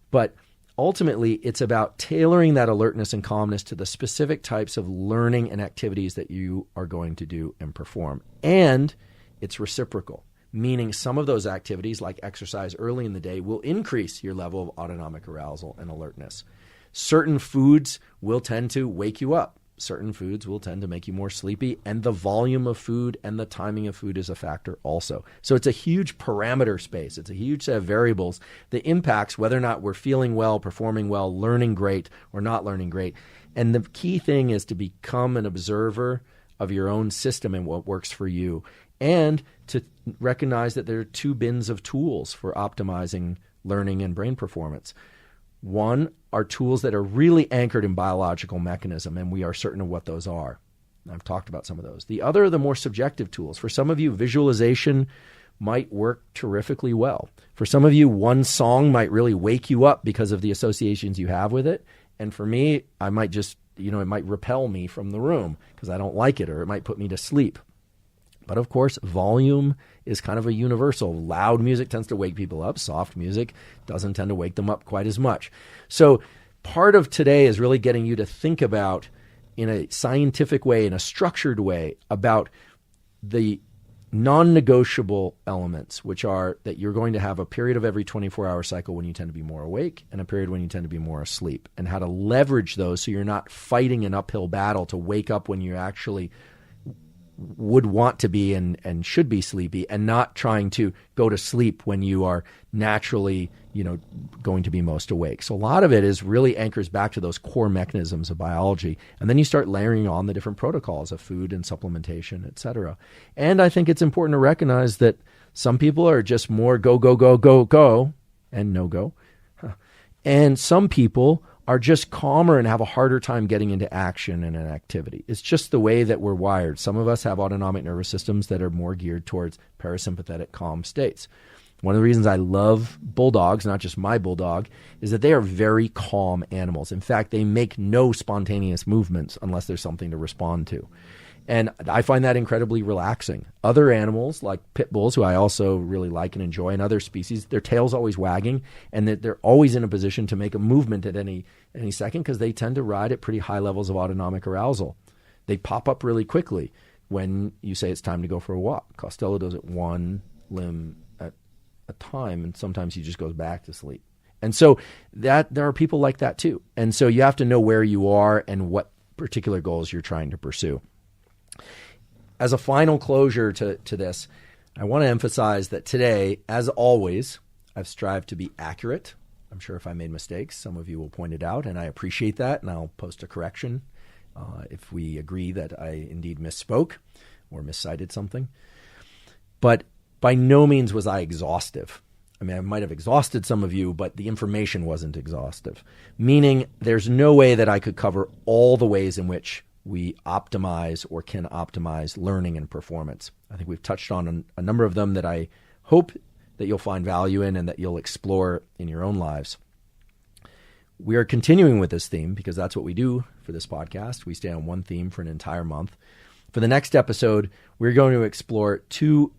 But ultimately, it's about tailoring that alertness and calmness to the specific types of learning and activities that you are going to do and perform. And it's reciprocal, meaning some of those activities, like exercise early in the day, will increase your level of autonomic arousal and alertness. Certain foods will tend to wake you up. Certain foods will tend to make you more sleepy, and the volume of food and the timing of food is a factor also. So it's a huge parameter space. It's a huge set of variables that impacts whether or not we're feeling well, performing well, learning great, or not learning great. And the key thing is to become an observer of your own system and what works for you, and to recognize that there are two bins of tools for optimizing learning and brain performance. One are tools that are really anchored in biological mechanism, and we are certain of what those are. I've talked about some of those. The other are the more subjective tools. For some of you, visualization might work terrifically well. For some of you, one song might really wake you up because of the associations you have with it. And for me, I might just, it might repel me from the room because I don't like it, or it might put me to sleep. But of course, volume is kind of a universal. Loud music tends to wake people up. Soft music doesn't tend to wake them up quite as much. So part of today is really getting you to think about, in a scientific way, in a structured way, about the non-negotiable elements, which are that you're going to have a period of every 24-hour cycle when you tend to be more awake and a period when you tend to be more asleep, and how to leverage those so you're not fighting an uphill battle to wake up when you actually would want to be and should be sleepy, and not trying to go to sleep when you are naturally, going to be most awake. So a lot of it is really anchors back to those core mechanisms of biology. And then you start layering on the different protocols of food and supplementation, et cetera. And I think it's important to recognize that some people are just more go, go, go, go, go, and no go. And some people are just calmer and have a harder time getting into action and an activity. It's just the way that we're wired. Some of us have autonomic nervous systems that are more geared towards parasympathetic calm states. One of the reasons I love bulldogs, not just my bulldog, is that they are very calm animals. In fact, they make no spontaneous movements unless there's something to respond to. And I find that incredibly relaxing. Other animals, like pit bulls, who I also really like and enjoy, and other species, their tail's always wagging, and that they're always in a position to make a movement at any second, because they tend to ride at pretty high levels of autonomic arousal. They pop up really quickly when you say it's time to go for a walk. Costello does it one limb at a time, and sometimes he just goes back to sleep. And so there are people like that too. And so you have to know where you are and what particular goals you're trying to pursue. As a final closure to this, I want to emphasize that today, as always, I've strived to be accurate. I'm sure if I made mistakes, some of you will point it out, and I appreciate that, and I'll post a correction if we agree that I indeed misspoke or miscited something. But by no means was I exhaustive. I mean, I might have exhausted some of you, but the information wasn't exhaustive, meaning there's no way that I could cover all the ways in which we optimize or can optimize learning and performance. I think we've touched on a number of them that I hope that you'll find value in and that you'll explore in your own lives. We are continuing with this theme because that's what we do for this podcast. We stay on one theme for an entire month. For the next episode, we're going to explore two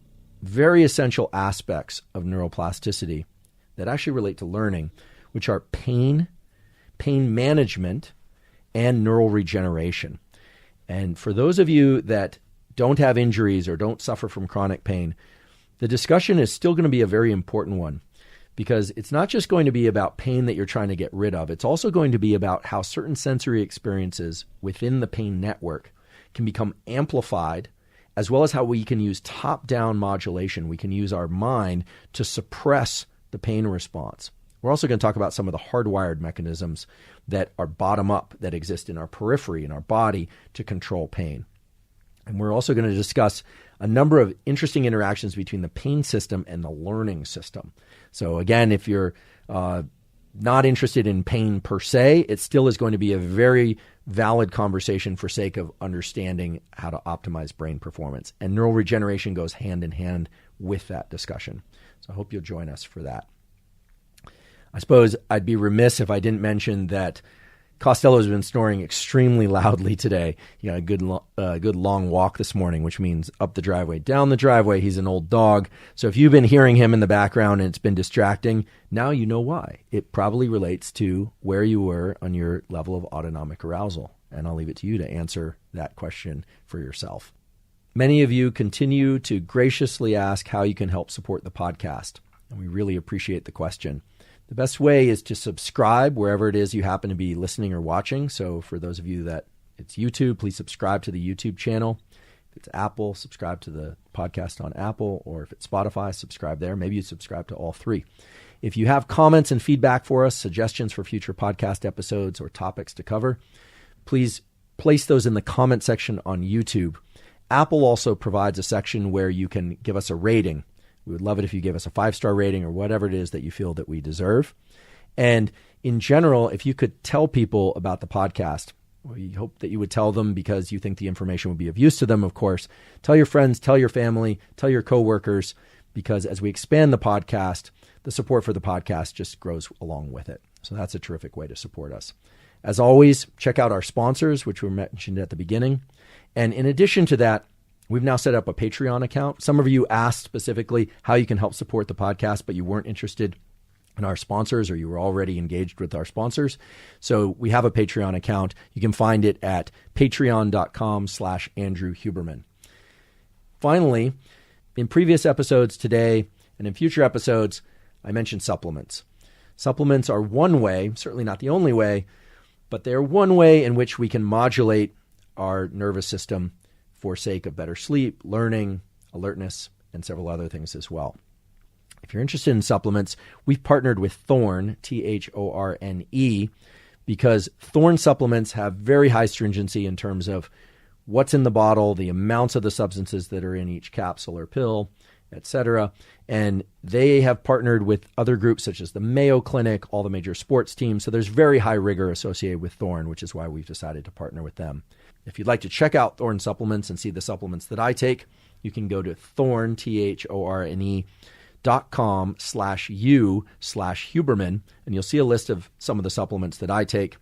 very essential aspects of neuroplasticity that actually relate to learning, which are pain management, and neural regeneration. And for those of you that don't have injuries or don't suffer from chronic pain, the discussion is still going to be a very important one, because it's not just going to be about pain that you're trying to get rid of. It's also going to be about how certain sensory experiences within the pain network can become amplified, as well as how we can use top-down modulation. We can use our mind to suppress the pain response. We're also going to talk about some of the hardwired mechanisms that are bottom-up, that exist in our periphery, in our body, to control pain. And we're also going to discuss a number of interesting interactions between the pain system and the learning system. So again, if you're not interested in pain per se, it still is going to be a very valid conversation for sake of understanding how to optimize brain performance. And neural regeneration goes hand in hand with that discussion. So I hope you'll join us for that. I suppose I'd be remiss if I didn't mention that Costello's been snoring extremely loudly today. He got a good long walk this morning, which means up the driveway, down the driveway. He's an old dog. So if you've been hearing him in the background and it's been distracting, now you know why. It probably relates to where you were on your level of autonomic arousal. And I'll leave it to you to answer that question for yourself. Many of you continue to graciously ask how you can help support the podcast, and we really appreciate the question. The best way is to subscribe wherever it is you happen to be listening or watching. So for those of you that it's YouTube, please subscribe to the YouTube channel. If it's Apple, subscribe to the podcast on Apple, or if it's Spotify, subscribe there. Maybe you subscribe to all three. If you have comments and feedback for us, suggestions for future podcast episodes or topics to cover, please place those in the comment section on YouTube. Apple also provides a section where you can give us a rating. We would love it if you give us a 5-star rating or whatever it is that you feel that we deserve. And in general, if you could tell people about the podcast, we hope that you would tell them because you think the information would be of use to them, of course. Tell your friends, tell your family, tell your coworkers, because as we expand the podcast, the support for the podcast just grows along with it. So that's a terrific way to support us. As always, check out our sponsors, which were mentioned at the beginning. And in addition to that, we've now set up a Patreon account. Some of you asked specifically how you can help support the podcast, but you weren't interested in our sponsors, or you were already engaged with our sponsors. So we have a Patreon account. You can find it at patreon.com/Andrew Huberman. Finally, in previous episodes today and in future episodes, I mentioned supplements. Supplements are one way, certainly not the only way, but they're one way in which we can modulate our nervous system for sake of better sleep, learning, alertness, and several other things as well. If you're interested in supplements, we've partnered with Thorne, Thorne, because Thorne supplements have very high stringency in terms of what's in the bottle, the amounts of the substances that are in each capsule or pill, etc. And they have partnered with other groups such as the Mayo Clinic, all the major sports teams. So there's very high rigor associated with Thorne, which is why we've decided to partner with them. If you'd like to check out Thorne supplements and see the supplements that I take, you can go to Thorne, Thorne.com/u/Huberman, and you'll see a list of some of the supplements that I take.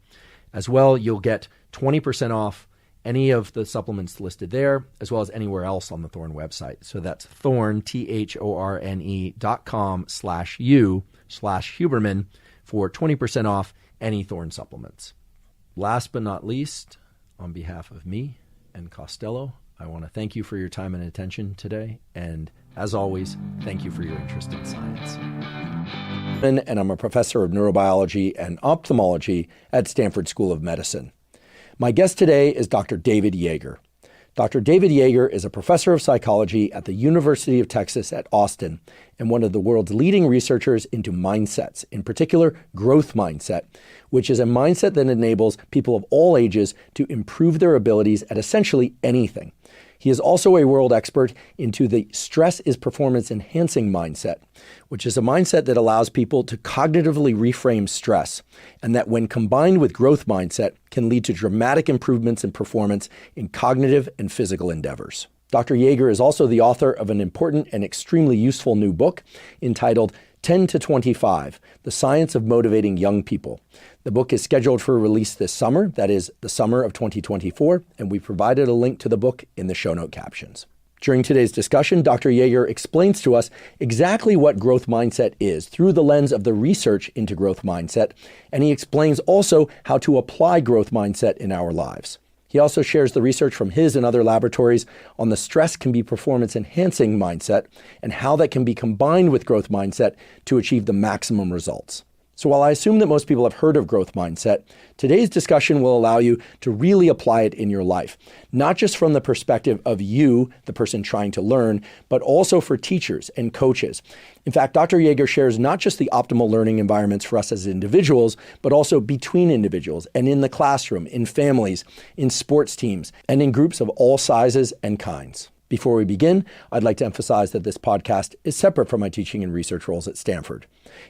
As well, you'll get 20% off any of the supplements listed there, as well as anywhere else on the Thorne website. So that's Thorne, Thorne.com/u/Huberman for 20% off any Thorne supplements. Last but not least, on behalf of me and Costello, I want to thank you for your time and attention today. And as always, thank you for your interest in science. And I'm a professor of neurobiology and ophthalmology at Stanford School of Medicine. My guest today is Dr. David Joerger. Dr. David Joerger is a professor of psychology at the University of Texas at Austin and one of the world's leading researchers into mindsets, in particular growth mindset, which is a mindset that enables people of all ages to improve their abilities at essentially anything. He is also a world expert into the stress is performance enhancing mindset, which is a mindset that allows people to cognitively reframe stress, and that when combined with growth mindset can lead to dramatic improvements in performance in cognitive and physical endeavors. Dr. Joerger is also the author of an important and extremely useful new book entitled 10 to 25, The Science of Motivating Young People. The book is scheduled for release this summer, that is the summer of 2024, and we provided a link to the book in the show note captions. During today's discussion, Dr. Joerger explains to us exactly what growth mindset is through the lens of the research into growth mindset, and he explains also how to apply growth mindset in our lives. He also shares the research from his and other laboratories on the stress can be performance enhancing mindset and how that can be combined with growth mindset to achieve the maximum results. So while I assume that most people have heard of growth mindset, today's discussion will allow you to really apply it in your life, not just from the perspective of you, the person trying to learn, but also for teachers and coaches. In fact, Dr. Joerger shares not just the optimal learning environments for us as individuals, but also between individuals and in the classroom, in families, in sports teams, and in groups of all sizes and kinds. Before we begin, I'd like to emphasize that this podcast is separate from my teaching and research roles at Stanford.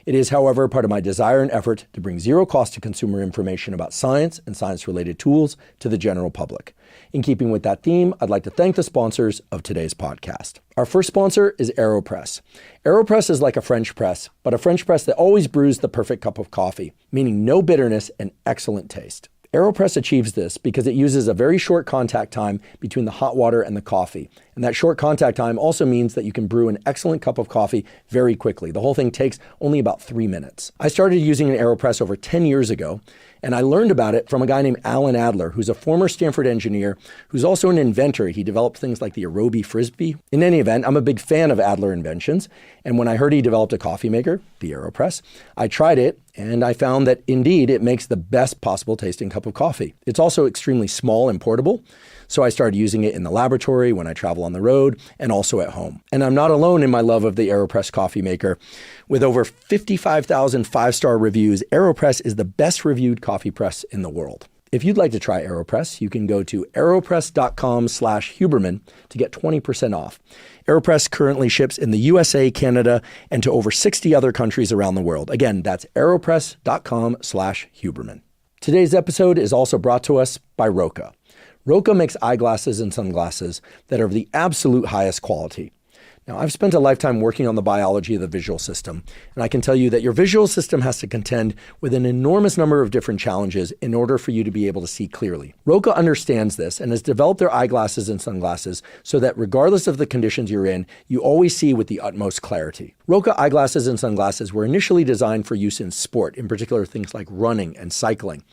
It is, however, part of my desire and effort to bring zero cost to consumer information about science and science-related tools to the general public. In keeping with that theme, I'd like to thank the sponsors of today's podcast. Our first sponsor is AeroPress. AeroPress is like a French press, but a French press that always brews the perfect cup of coffee, meaning no bitterness and excellent taste. AeroPress achieves this because it uses a very short contact time between the hot water and the coffee. And that short contact time also means that you can brew an excellent cup of coffee very quickly. The whole thing takes only about 3 minutes. I started using an AeroPress over 10 years ago, and I learned about it from a guy named Alan Adler, who's a former Stanford engineer, who's also an inventor. He developed things like the Aerobie Frisbee. In any event, I'm a big fan of Adler inventions. And when I heard he developed a coffee maker, the AeroPress, I tried it, and I found that indeed it makes the best possible tasting cup of coffee. It's also extremely small and portable. So I started using it in the laboratory, when I travel on the road, and also at home. And I'm not alone in my love of the AeroPress coffee maker. With over 55,000 five-star reviews, AeroPress is the best reviewed coffee press in the world. If you'd like to try AeroPress, you can go to aeropress.com/Huberman to get 20% off. AeroPress currently ships in the USA, Canada, and to over 60 other countries around the world. Again, that's aeropress.com/Huberman. Today's episode is also brought to us by Roka. Roka makes eyeglasses and sunglasses that are of the absolute highest quality. Now, I've spent a lifetime working on the biology of the visual system, and I can tell you that your visual system has to contend with an enormous number of different challenges in order for you to be able to see clearly. Roka understands this and has developed their eyeglasses and sunglasses so that regardless of the conditions you're in, you always see with the utmost clarity. Roca eyeglasses and sunglasses were initially designed for use in sport, in particular things like running and cycling.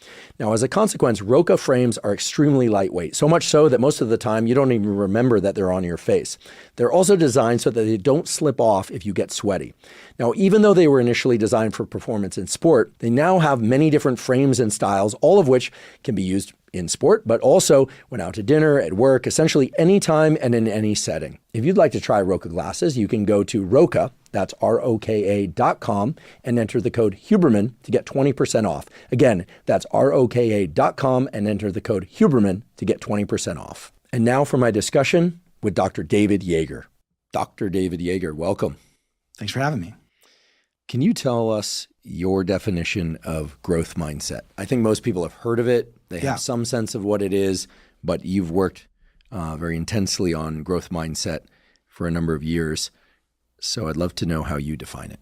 Now, as a consequence, Roca frames are extremely lightweight, so much so that most of the time you don't even remember that they're on your face. They're also designed so that they don't slip off if you get sweaty. Now, even though they were initially designed for performance in sport, they now have many different frames and styles, all of which can be used in sport, but also when out to dinner, at work, essentially anytime and in any setting. If you'd like to try Roca glasses, you can go to Roca, that's ROKA.com, and enter the code Huberman to get 20% off. Again, that's ROKA.com and enter the code Huberman to get 20% off. And now for my discussion with Dr. David Joerger. Dr. David Joerger, welcome. Thanks for having me. Can you tell us your definition of growth mindset? I think most people have heard of it. They have some sense of what it is, but you've worked very intensely on growth mindset for a number of years. So I'd love to know how you define it.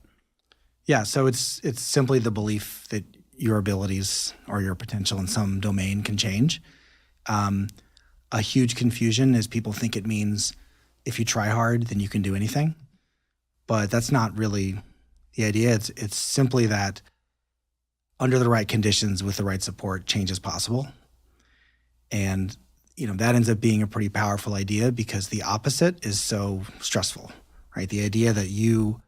Yeah, so it's simply the belief that your abilities or your potential in some domain can change. A huge confusion is people think it means if you try hard, then you can do anything. But that's not really the idea. It's simply that under the right conditions with the right support, change is possible. And that ends up being a pretty powerful idea because the opposite is so stressful, right? The idea that you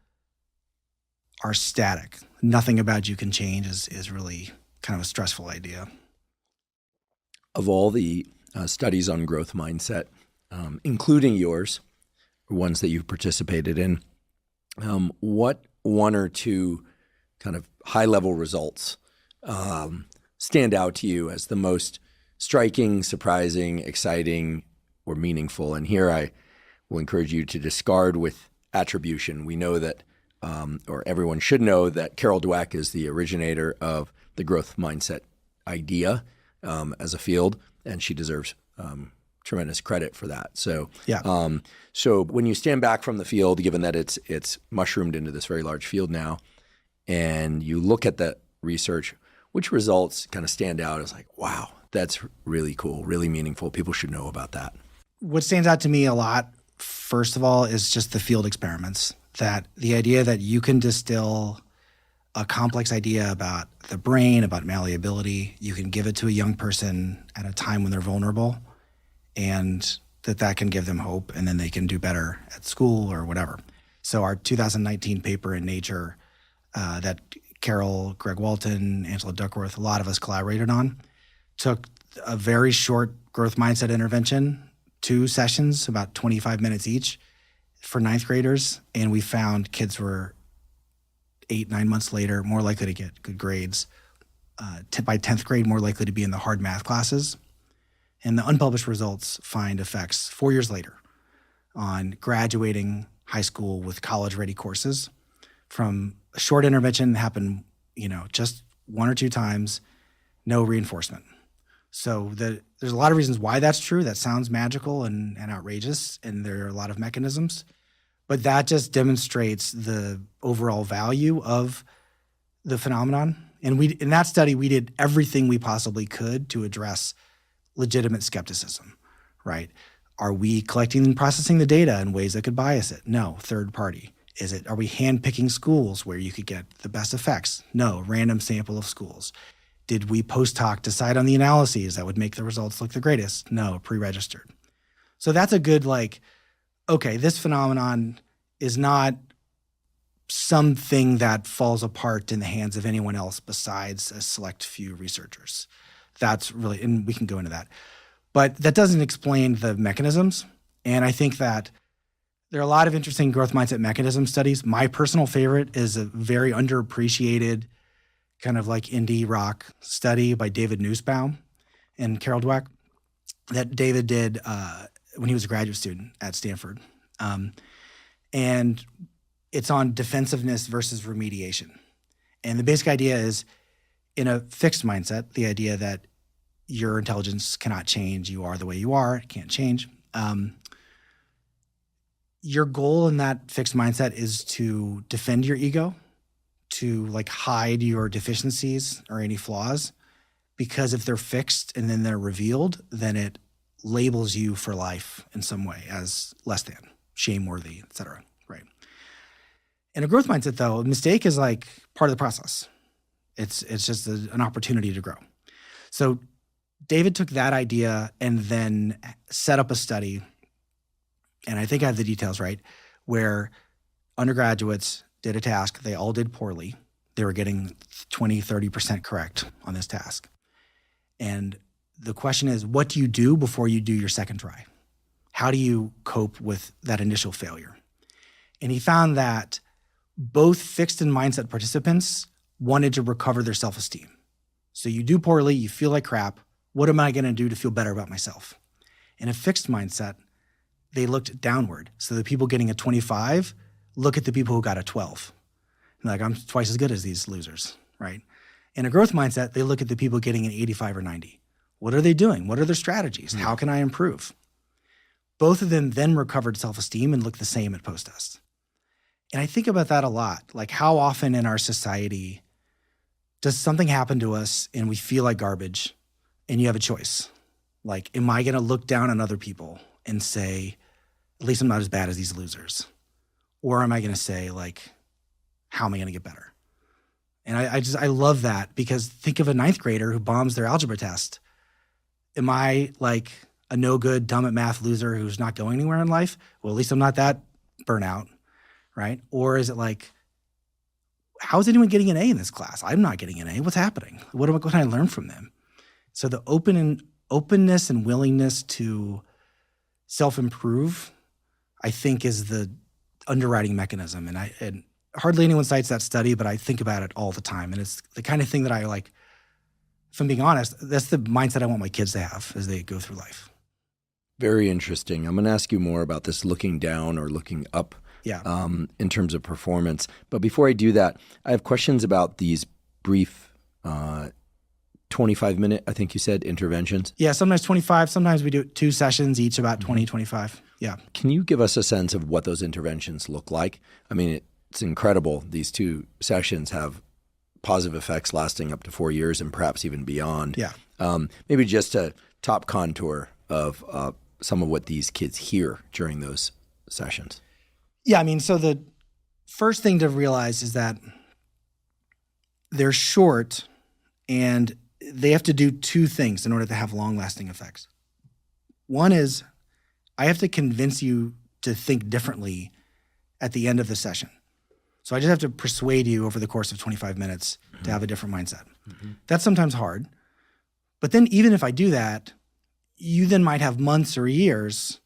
are static, nothing about you can change is really kind of a stressful idea. Of all the studies on growth mindset, including yours, ones that you've participated in, what one or two kind of high-level results stand out to you as the most striking, surprising, exciting, or meaningful? And here I will encourage you to discard with attribution. We know that, or everyone should know that Carol Dweck is the originator of the growth mindset idea as a field, and she deserves tremendous credit for that. So, so when you stand back from the field, given that it's mushroomed into this very large field now, and you look at the research, which results kind of stand out as like, wow, that's really cool, really meaningful. People should know about that. What stands out to me a lot, first of all, is just the field experiments. That the idea that you can distill a complex idea about the brain, about malleability, you can give it to a young person at a time when they're vulnerable, and that can give them hope, and then they can do better at school or whatever. So our 2019 paper in Nature that Carol, Greg Walton, Angela Duckworth, a lot of us collaborated on, took a very short growth mindset intervention, 2 sessions, about 25 minutes each for 9th graders, and we found kids were 8-9 months later more likely to get good grades. By 10th grade, more likely to be in the hard math classes. And the unpublished results find effects 4 years later on graduating high school with college-ready courses from a short intervention happened, just 1 or 2 times, no reinforcement. So there's a lot of reasons why that's true. That sounds magical and outrageous, and there are a lot of mechanisms. But that just demonstrates the overall value of the phenomenon. And in that study, we did everything we possibly could to address legitimate skepticism, right? Are we collecting and processing the data in ways that could bias it? No, third party. Are we hand-picking schools where you could get the best effects? No, random sample of schools. Did we post hoc decide on the analyses that would make the results look the greatest? No, pre-registered. So that's a good okay, this phenomenon is not something that falls apart in the hands of anyone else besides a select few researchers. That's really, and we can go into that. But that doesn't explain the mechanisms. And I think that there are a lot of interesting growth mindset mechanism studies. My personal favorite is a very underappreciated kind of like indie rock study by David Nussbaum and Carol Dweck that David did when he was a graduate student at Stanford. And it's on defensiveness versus remediation. And the basic idea is, in a fixed mindset, the idea that your intelligence cannot change, you are the way you are, it can't change. Your goal in that fixed mindset is to defend your ego, to hide your deficiencies or any flaws, because if they're fixed and then they're revealed, then it labels you for life in some way as less than, shameworthy, et cetera, right? In a growth mindset, though, a mistake is like part of the process. It's just an opportunity to grow. So David took that idea and then set up a study, and I think I have the details right, where undergraduates did a task. They all did poorly. They were getting 20, 30% correct on this task. And the question is, what do you do before you do your second try? How do you cope with that initial failure? And he found that both fixed and mindset participants wanted to recover their self-esteem. So you do poorly, you feel like crap. What am I going to do to feel better about myself? In a fixed mindset, they looked downward. So the people getting a 25 look at the people who got a 12. And like, I'm twice as good as these losers, right? In a growth mindset, they look at the people getting an 85 or 90. What are they doing? What are their strategies? How can I improve? Both of them then recovered self-esteem and looked the same at post-test. And I think about that a lot. Like, how often in our society does something happen to us and we feel like garbage and you have a choice? Like, am I going to look down on other people and say, at least I'm not as bad as these losers? Or am I going to say, like, how am I going to get better? And I love that, because think of a ninth grader who bombs their algebra test. Am I like a no good, dumb at math loser who's not going anywhere in life? Well, at least I'm not that burnout, right? Or is it like, how is anyone getting an A in this class? I'm not getting an A. What's happening? What can I learn from them? So the openness and willingness to self-improve, I think, is the underwriting mechanism. And hardly anyone cites that study, but I think about it all the time. And it's the kind of thing that I like, if I'm being honest, that's the mindset I want my kids to have as they go through life. Very interesting. I'm going to ask you more about this looking down or looking up in terms of performance. But before I do that, I have questions about these brief 25-minute, I think you said, interventions. Yeah, sometimes 25. Sometimes we do 2 sessions, each about 20, 25. Yeah. Can you give us a sense of what those interventions look like? I mean, it's incredible. These 2 sessions have positive effects lasting up to 4 years and perhaps even beyond. Yeah. Maybe just a top contour of some of what these kids hear during those sessions. Yeah, I mean, so the first thing to realize is that they're short and they have to do 2 things in order to have long-lasting effects. One is, I have to convince you to think differently at the end of the session. So I just have to persuade you over the course of 25 minutes to have a different mindset. That's sometimes hard. But then even if I do that, you then might have months or years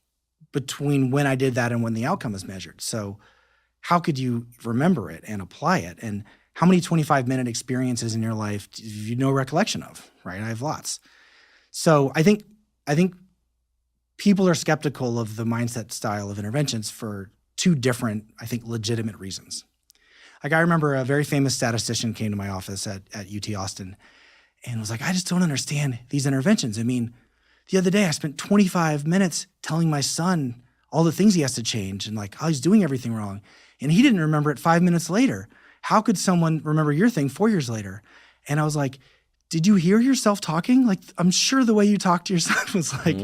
between when I did that and when the outcome is measured. So how could you remember it and apply it? And how many 25-minute experiences in your life do you no recollection of, right? I have lots. So I think people are skeptical of the mindset style of interventions for 2 different, I think, legitimate reasons. Like, I remember a very famous statistician came to my office at UT Austin and was like, I just don't understand these interventions. I mean, the other day I spent 25 minutes telling my son all the things he has to change and like how he's doing everything wrong. And he didn't remember it 5 minutes later. How could someone remember your thing 4 years later? And I was like, did you hear yourself talking? Like, I'm sure the way you talked to your son was like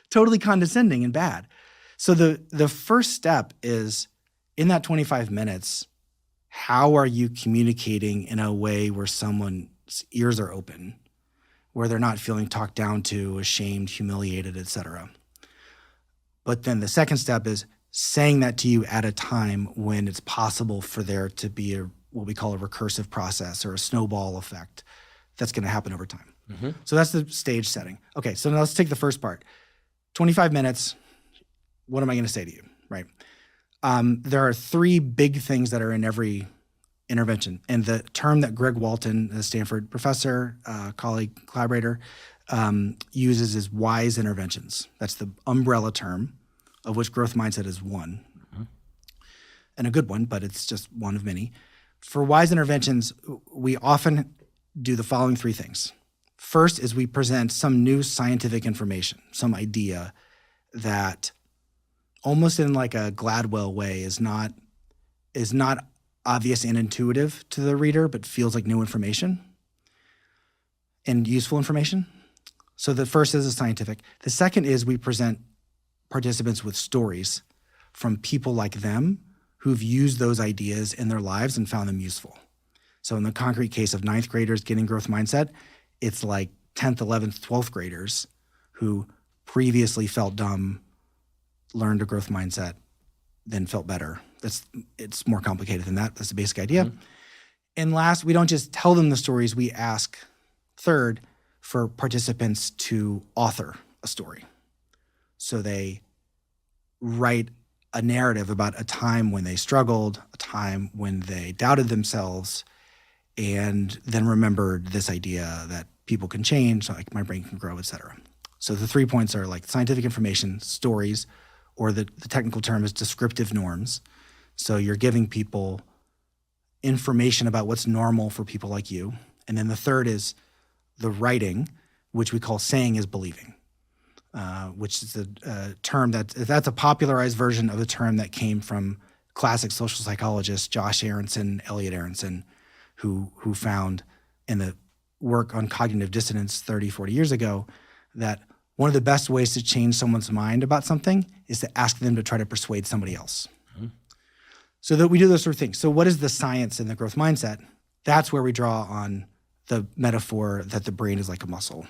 totally condescending and bad. So the first step is, in that 25 minutes, how are you communicating in a way where someone's ears are open, where they're not feeling talked down to, ashamed, humiliated, etc. But then the second step is saying that to you at a time when it's possible for there to be what we call a recursive process or a snowball effect that's going to happen over time. So that's the stage setting. Okay, so now let's take the first part. 25 minutes, what am I going to say to you, right? There are 3 big things that are in every intervention. And the term that Greg Walton, a Stanford professor, colleague, collaborator, uses is wise interventions. That's the umbrella term, of which growth mindset is one. And a good one, but it's just one of many. For wise interventions, we often do the following 3 things. First is we present some new scientific information, some idea that almost in like a Gladwell way is not obvious and intuitive to the reader, but feels like new information and useful information. So the first is a scientific. The second is we present participants with stories from people like them who've used those ideas in their lives and found them useful. So in the concrete case of ninth graders getting growth mindset, it's like 10th, 11th, 12th graders who previously felt dumb, learned a growth mindset, then felt better. It's more complicated than that. That's the basic idea. Mm-hmm. And last, we don't just tell them the stories. We ask, third, for participants to author a story. So they write a narrative about a time when they struggled, a time when they doubted themselves, and then remembered this idea that people can change, like my brain can grow, et cetera. So the 3 points are like scientific information, stories, or the technical term is descriptive norms. So you're giving people information about what's normal for people like you. And then the third is the writing, which we call saying is believing, which is a term that's a popularized version of a term that came from classic social psychologists Josh Aronson, Elliot Aronson, who found in the work on cognitive dissonance 30, 40 years ago that one of the best ways to change someone's mind about something is to ask them to try to persuade somebody else. Mm-hmm. So that we do those sort of things. So what is the science in the growth mindset? That's where we draw on the metaphor that the brain is like a muscle.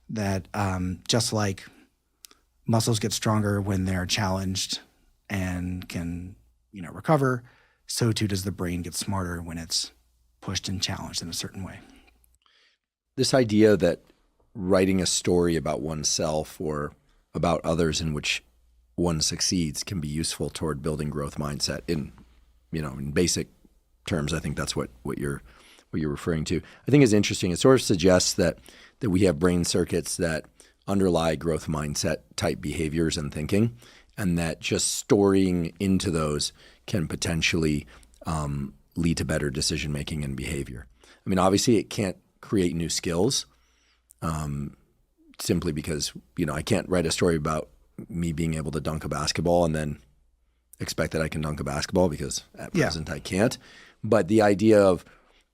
That just like muscles get stronger when they're challenged and can, recover, so too does the brain get smarter when it's pushed and challenged in a certain way. This idea that writing a story about oneself or about others in which one succeeds can be useful toward building growth mindset in basic terms. I think that's what you're referring to. I think is interesting. It sort of suggests that we have brain circuits that underlie growth mindset type behaviors and thinking, and that just storing into those can potentially lead to better decision making and behavior. I mean, obviously, it can't create new skills. Simply because, I can't write a story about me being able to dunk a basketball and then expect that I can dunk a basketball because at present I can't. But the idea of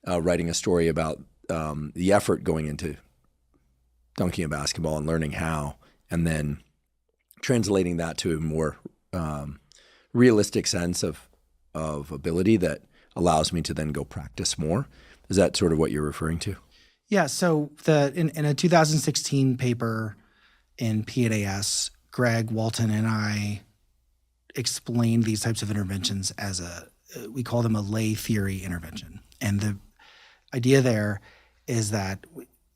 writing a story about the effort going into dunking a basketball and learning how, and then translating that to a more realistic sense of ability that allows me to then go practice more. Is that sort of what you're referring to? Yeah, so in a 2016 paper in PNAS, Greg Walton and I explained these types of interventions as we call them a lay theory intervention. And the idea there is that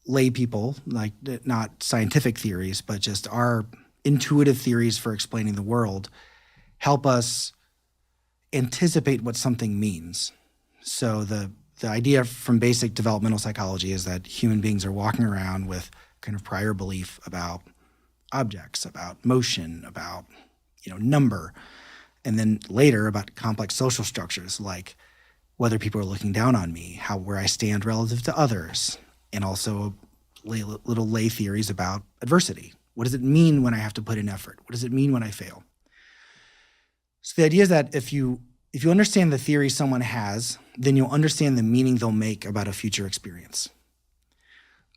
lay people, like not scientific theories, but just our intuitive theories for explaining the world, help us anticipate what something means. So the idea from basic developmental psychology is that human beings are walking around with kind of prior belief about objects, about motion, about number, and then later about complex social structures like whether people are looking down on me, where I stand relative to others, and also little lay theories about adversity. What does it mean when I have to put in effort? What does it mean when I fail? So the idea is that if you understand the theory someone has, then you'll understand the meaning they'll make about a future experience.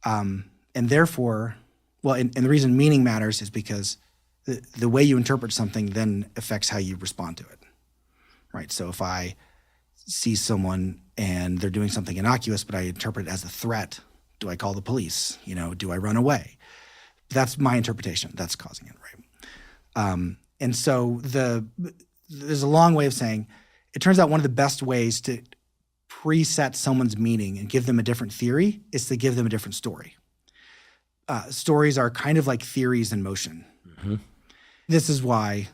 And therefore, and the reason meaning matters is because the way you interpret something then affects how you respond to it, right? So if I see someone and they're doing something innocuous, but I interpret it as a threat, do I call the police? Do I run away? That's my interpretation. That's causing it, right? And so there's a long way of saying, it turns out one of the best ways to preset someone's meaning and give them a different theory is to give them a different story. Stories are kind of like theories in motion. Mm-hmm. This is why,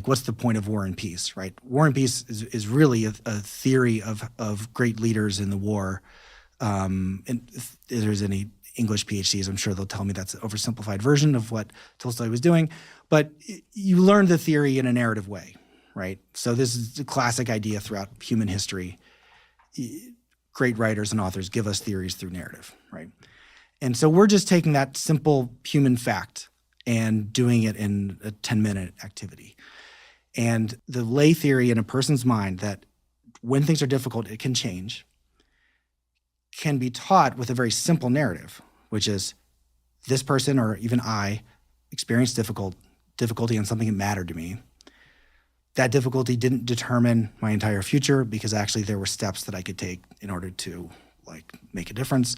what's the point of War and Peace, right? War and Peace is really a theory of great leaders in the war. And if there's any English PhDs, I'm sure they'll tell me that's an oversimplified version of what Tolstoy was doing. But you learn the theory in a narrative way, right? So this is a classic idea throughout human history. Great writers and authors give us theories through narrative, right? And so we're just taking that simple human fact and doing it in a 10-minute activity. And the lay theory in a person's mind that when things are difficult, it can change, can be taught with a very simple narrative, which is this person or even I experienced difficulty on something that mattered to me. That difficulty didn't determine my entire future because actually there were steps that I could take in order to make a difference.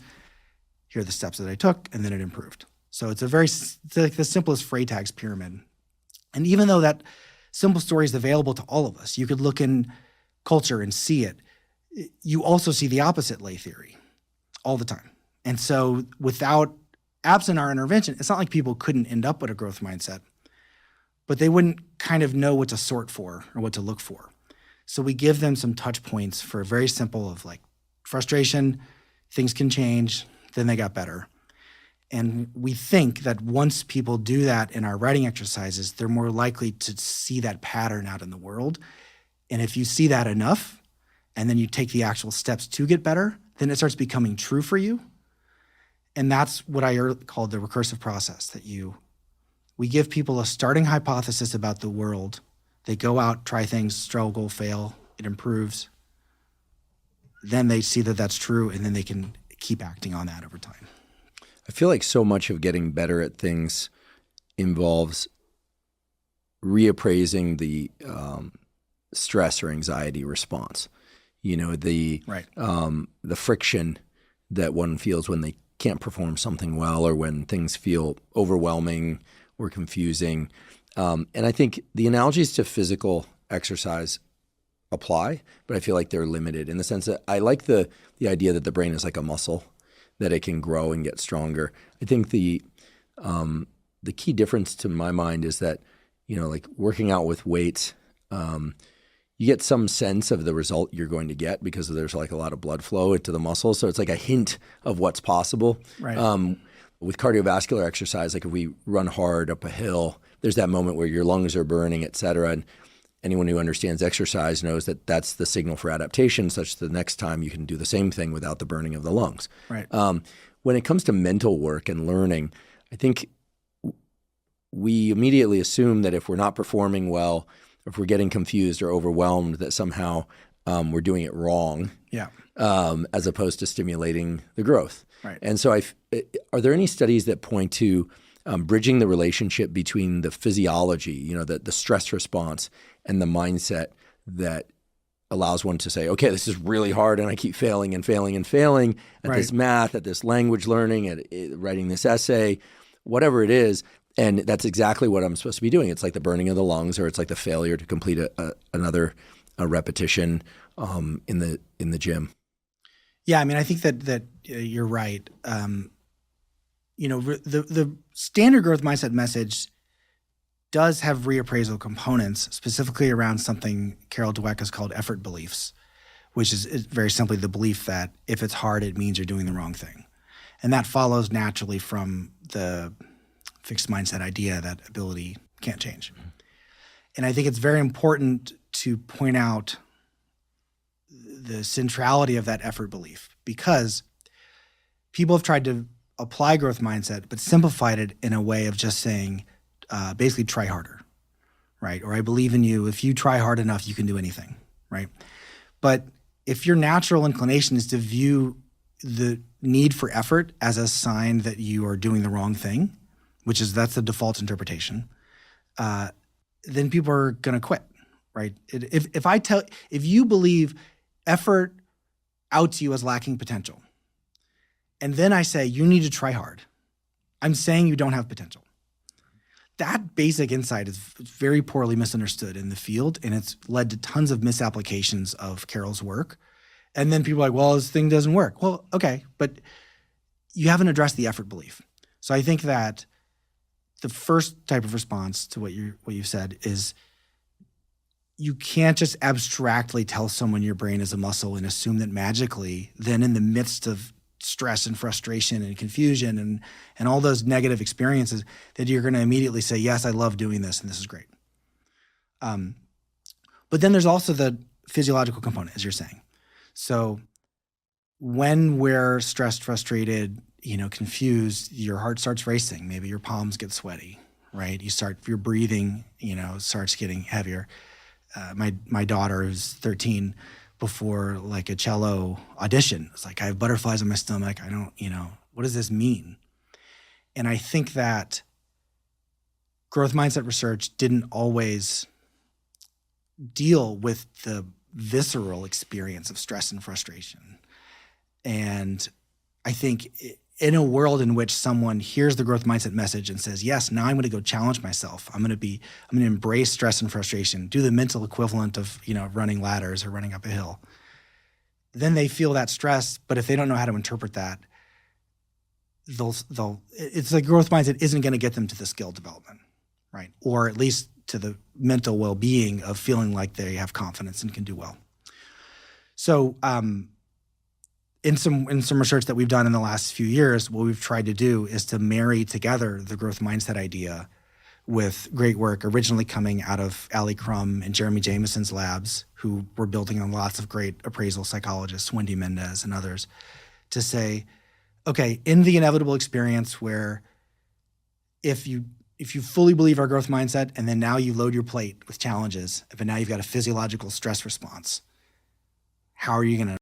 Here are the steps that I took, and then it improved. So it's like the simplest Freytag's pyramid. And even though that simple story is available to all of us, you could look in culture and see it. You also see the opposite lay theory all the time. And so absent our intervention, it's not like people couldn't end up with a growth mindset, but they wouldn't kind of know what to sort for or what to look for. So we give them some touch points for very simple of frustration, things can change, then they got better. And we think that once people do that in our writing exercises, they're more likely to see that pattern out in the world. And if you see that enough, and then you take the actual steps to get better, then it starts becoming true for you. And that's what I call the recursive process, we give people a starting hypothesis about the world. They go out, try things, struggle, fail, it improves. Then they see that that's true, and then they can keep acting on that over time. I feel like so much of getting better at things involves reappraising the stress or anxiety response. The friction that one feels when they can't perform something well, or when things feel overwhelming or confusing. And I think the analogies to physical exercise apply, but I feel like they're limited in the sense that I like the idea that the brain is like a muscle, that it can grow and get stronger. I think the key difference to my mind is that, working out with weights, you get some sense of the result you're going to get because there's a lot of blood flow into the muscle. So it's like a hint of what's possible. Right. With cardiovascular exercise, if we run hard up a hill, there's that moment where your lungs are burning, et cetera. And anyone who understands exercise knows that that's the signal for adaptation, such that the next time you can do the same thing without the burning of the lungs. Right. When it comes to mental work and learning, I think we immediately assume that if we're not performing well, if we're getting confused or overwhelmed, that somehow we're doing it wrong. Yeah. As opposed to stimulating the growth. Right. And so are there any studies that point to bridging the relationship between the physiology, the stress response, and the mindset that allows one to say, okay, this is really hard and I keep failing and failing and failing at this math, at this language learning, at writing this essay, whatever it is. And that's exactly what I'm supposed to be doing. It's like the burning of the lungs, or it's like the failure to complete another repetition in the gym. Yeah, I think that you're right. The standard growth mindset message does have reappraisal components, specifically around something Carol Dweck has called effort beliefs, which is very simply the belief that if it's hard, it means you're doing the wrong thing. And that follows naturally from the fixed mindset idea that ability can't change. Mm-hmm. And I think it's very important to point out the centrality of that effort belief, because people have tried to apply growth mindset but simplified it in a way of just saying basically try harder, right? Or I believe in you. If you try hard enough, you can do anything, right? But if your natural inclination is to view the need for effort as a sign that you are doing the wrong thing, that's the default interpretation, then people are going to quit, right? If you believe effort outs you as lacking potential, and then I say you need to try hard, I'm saying you don't have potential. That basic insight is very poorly misunderstood in the field, and it's led to tons of misapplications of Carol's work. And then people are like, well, this thing doesn't work. Well, okay, but you haven't addressed the effort belief. So I think that the first type of response to what you've said is you can't just abstractly tell someone your brain is a muscle and assume that magically then in the midst of stress and frustration and confusion and all those negative experiences that you're going to immediately say, yes, I love doing this and this is great. But then there's also the physiological component, as you're saying. So when we're stressed, frustrated, confused, your heart starts racing. Maybe your palms get sweaty, right? Your breathing, starts getting heavier. My daughter, who's 13, before a cello audition, it's like, I have butterflies on my stomach. I don't, what does this mean? And I think that growth mindset research didn't always deal with the visceral experience of stress and frustration. And I think in a world in which someone hears the growth mindset message and says, yes, now I'm going to go challenge myself. I'm going to embrace stress and frustration, do the mental equivalent of, running ladders or running up a hill. Then they feel that stress, but if they don't know how to interpret that, it's like growth mindset isn't going to get them to the skill development, right? Or at least to the mental well-being of feeling like they have confidence and can do well. So, in some research that we've done in the last few years, what we've tried to do is to marry together the growth mindset idea with great work originally coming out of Ali Crum and Jeremy Jameson's labs, who were building on lots of great appraisal psychologists, Wendy Mendez and others, to say, okay, in the inevitable experience where if you fully believe our growth mindset and then now you load your plate with challenges, but now you've got a physiological stress response, how are you going to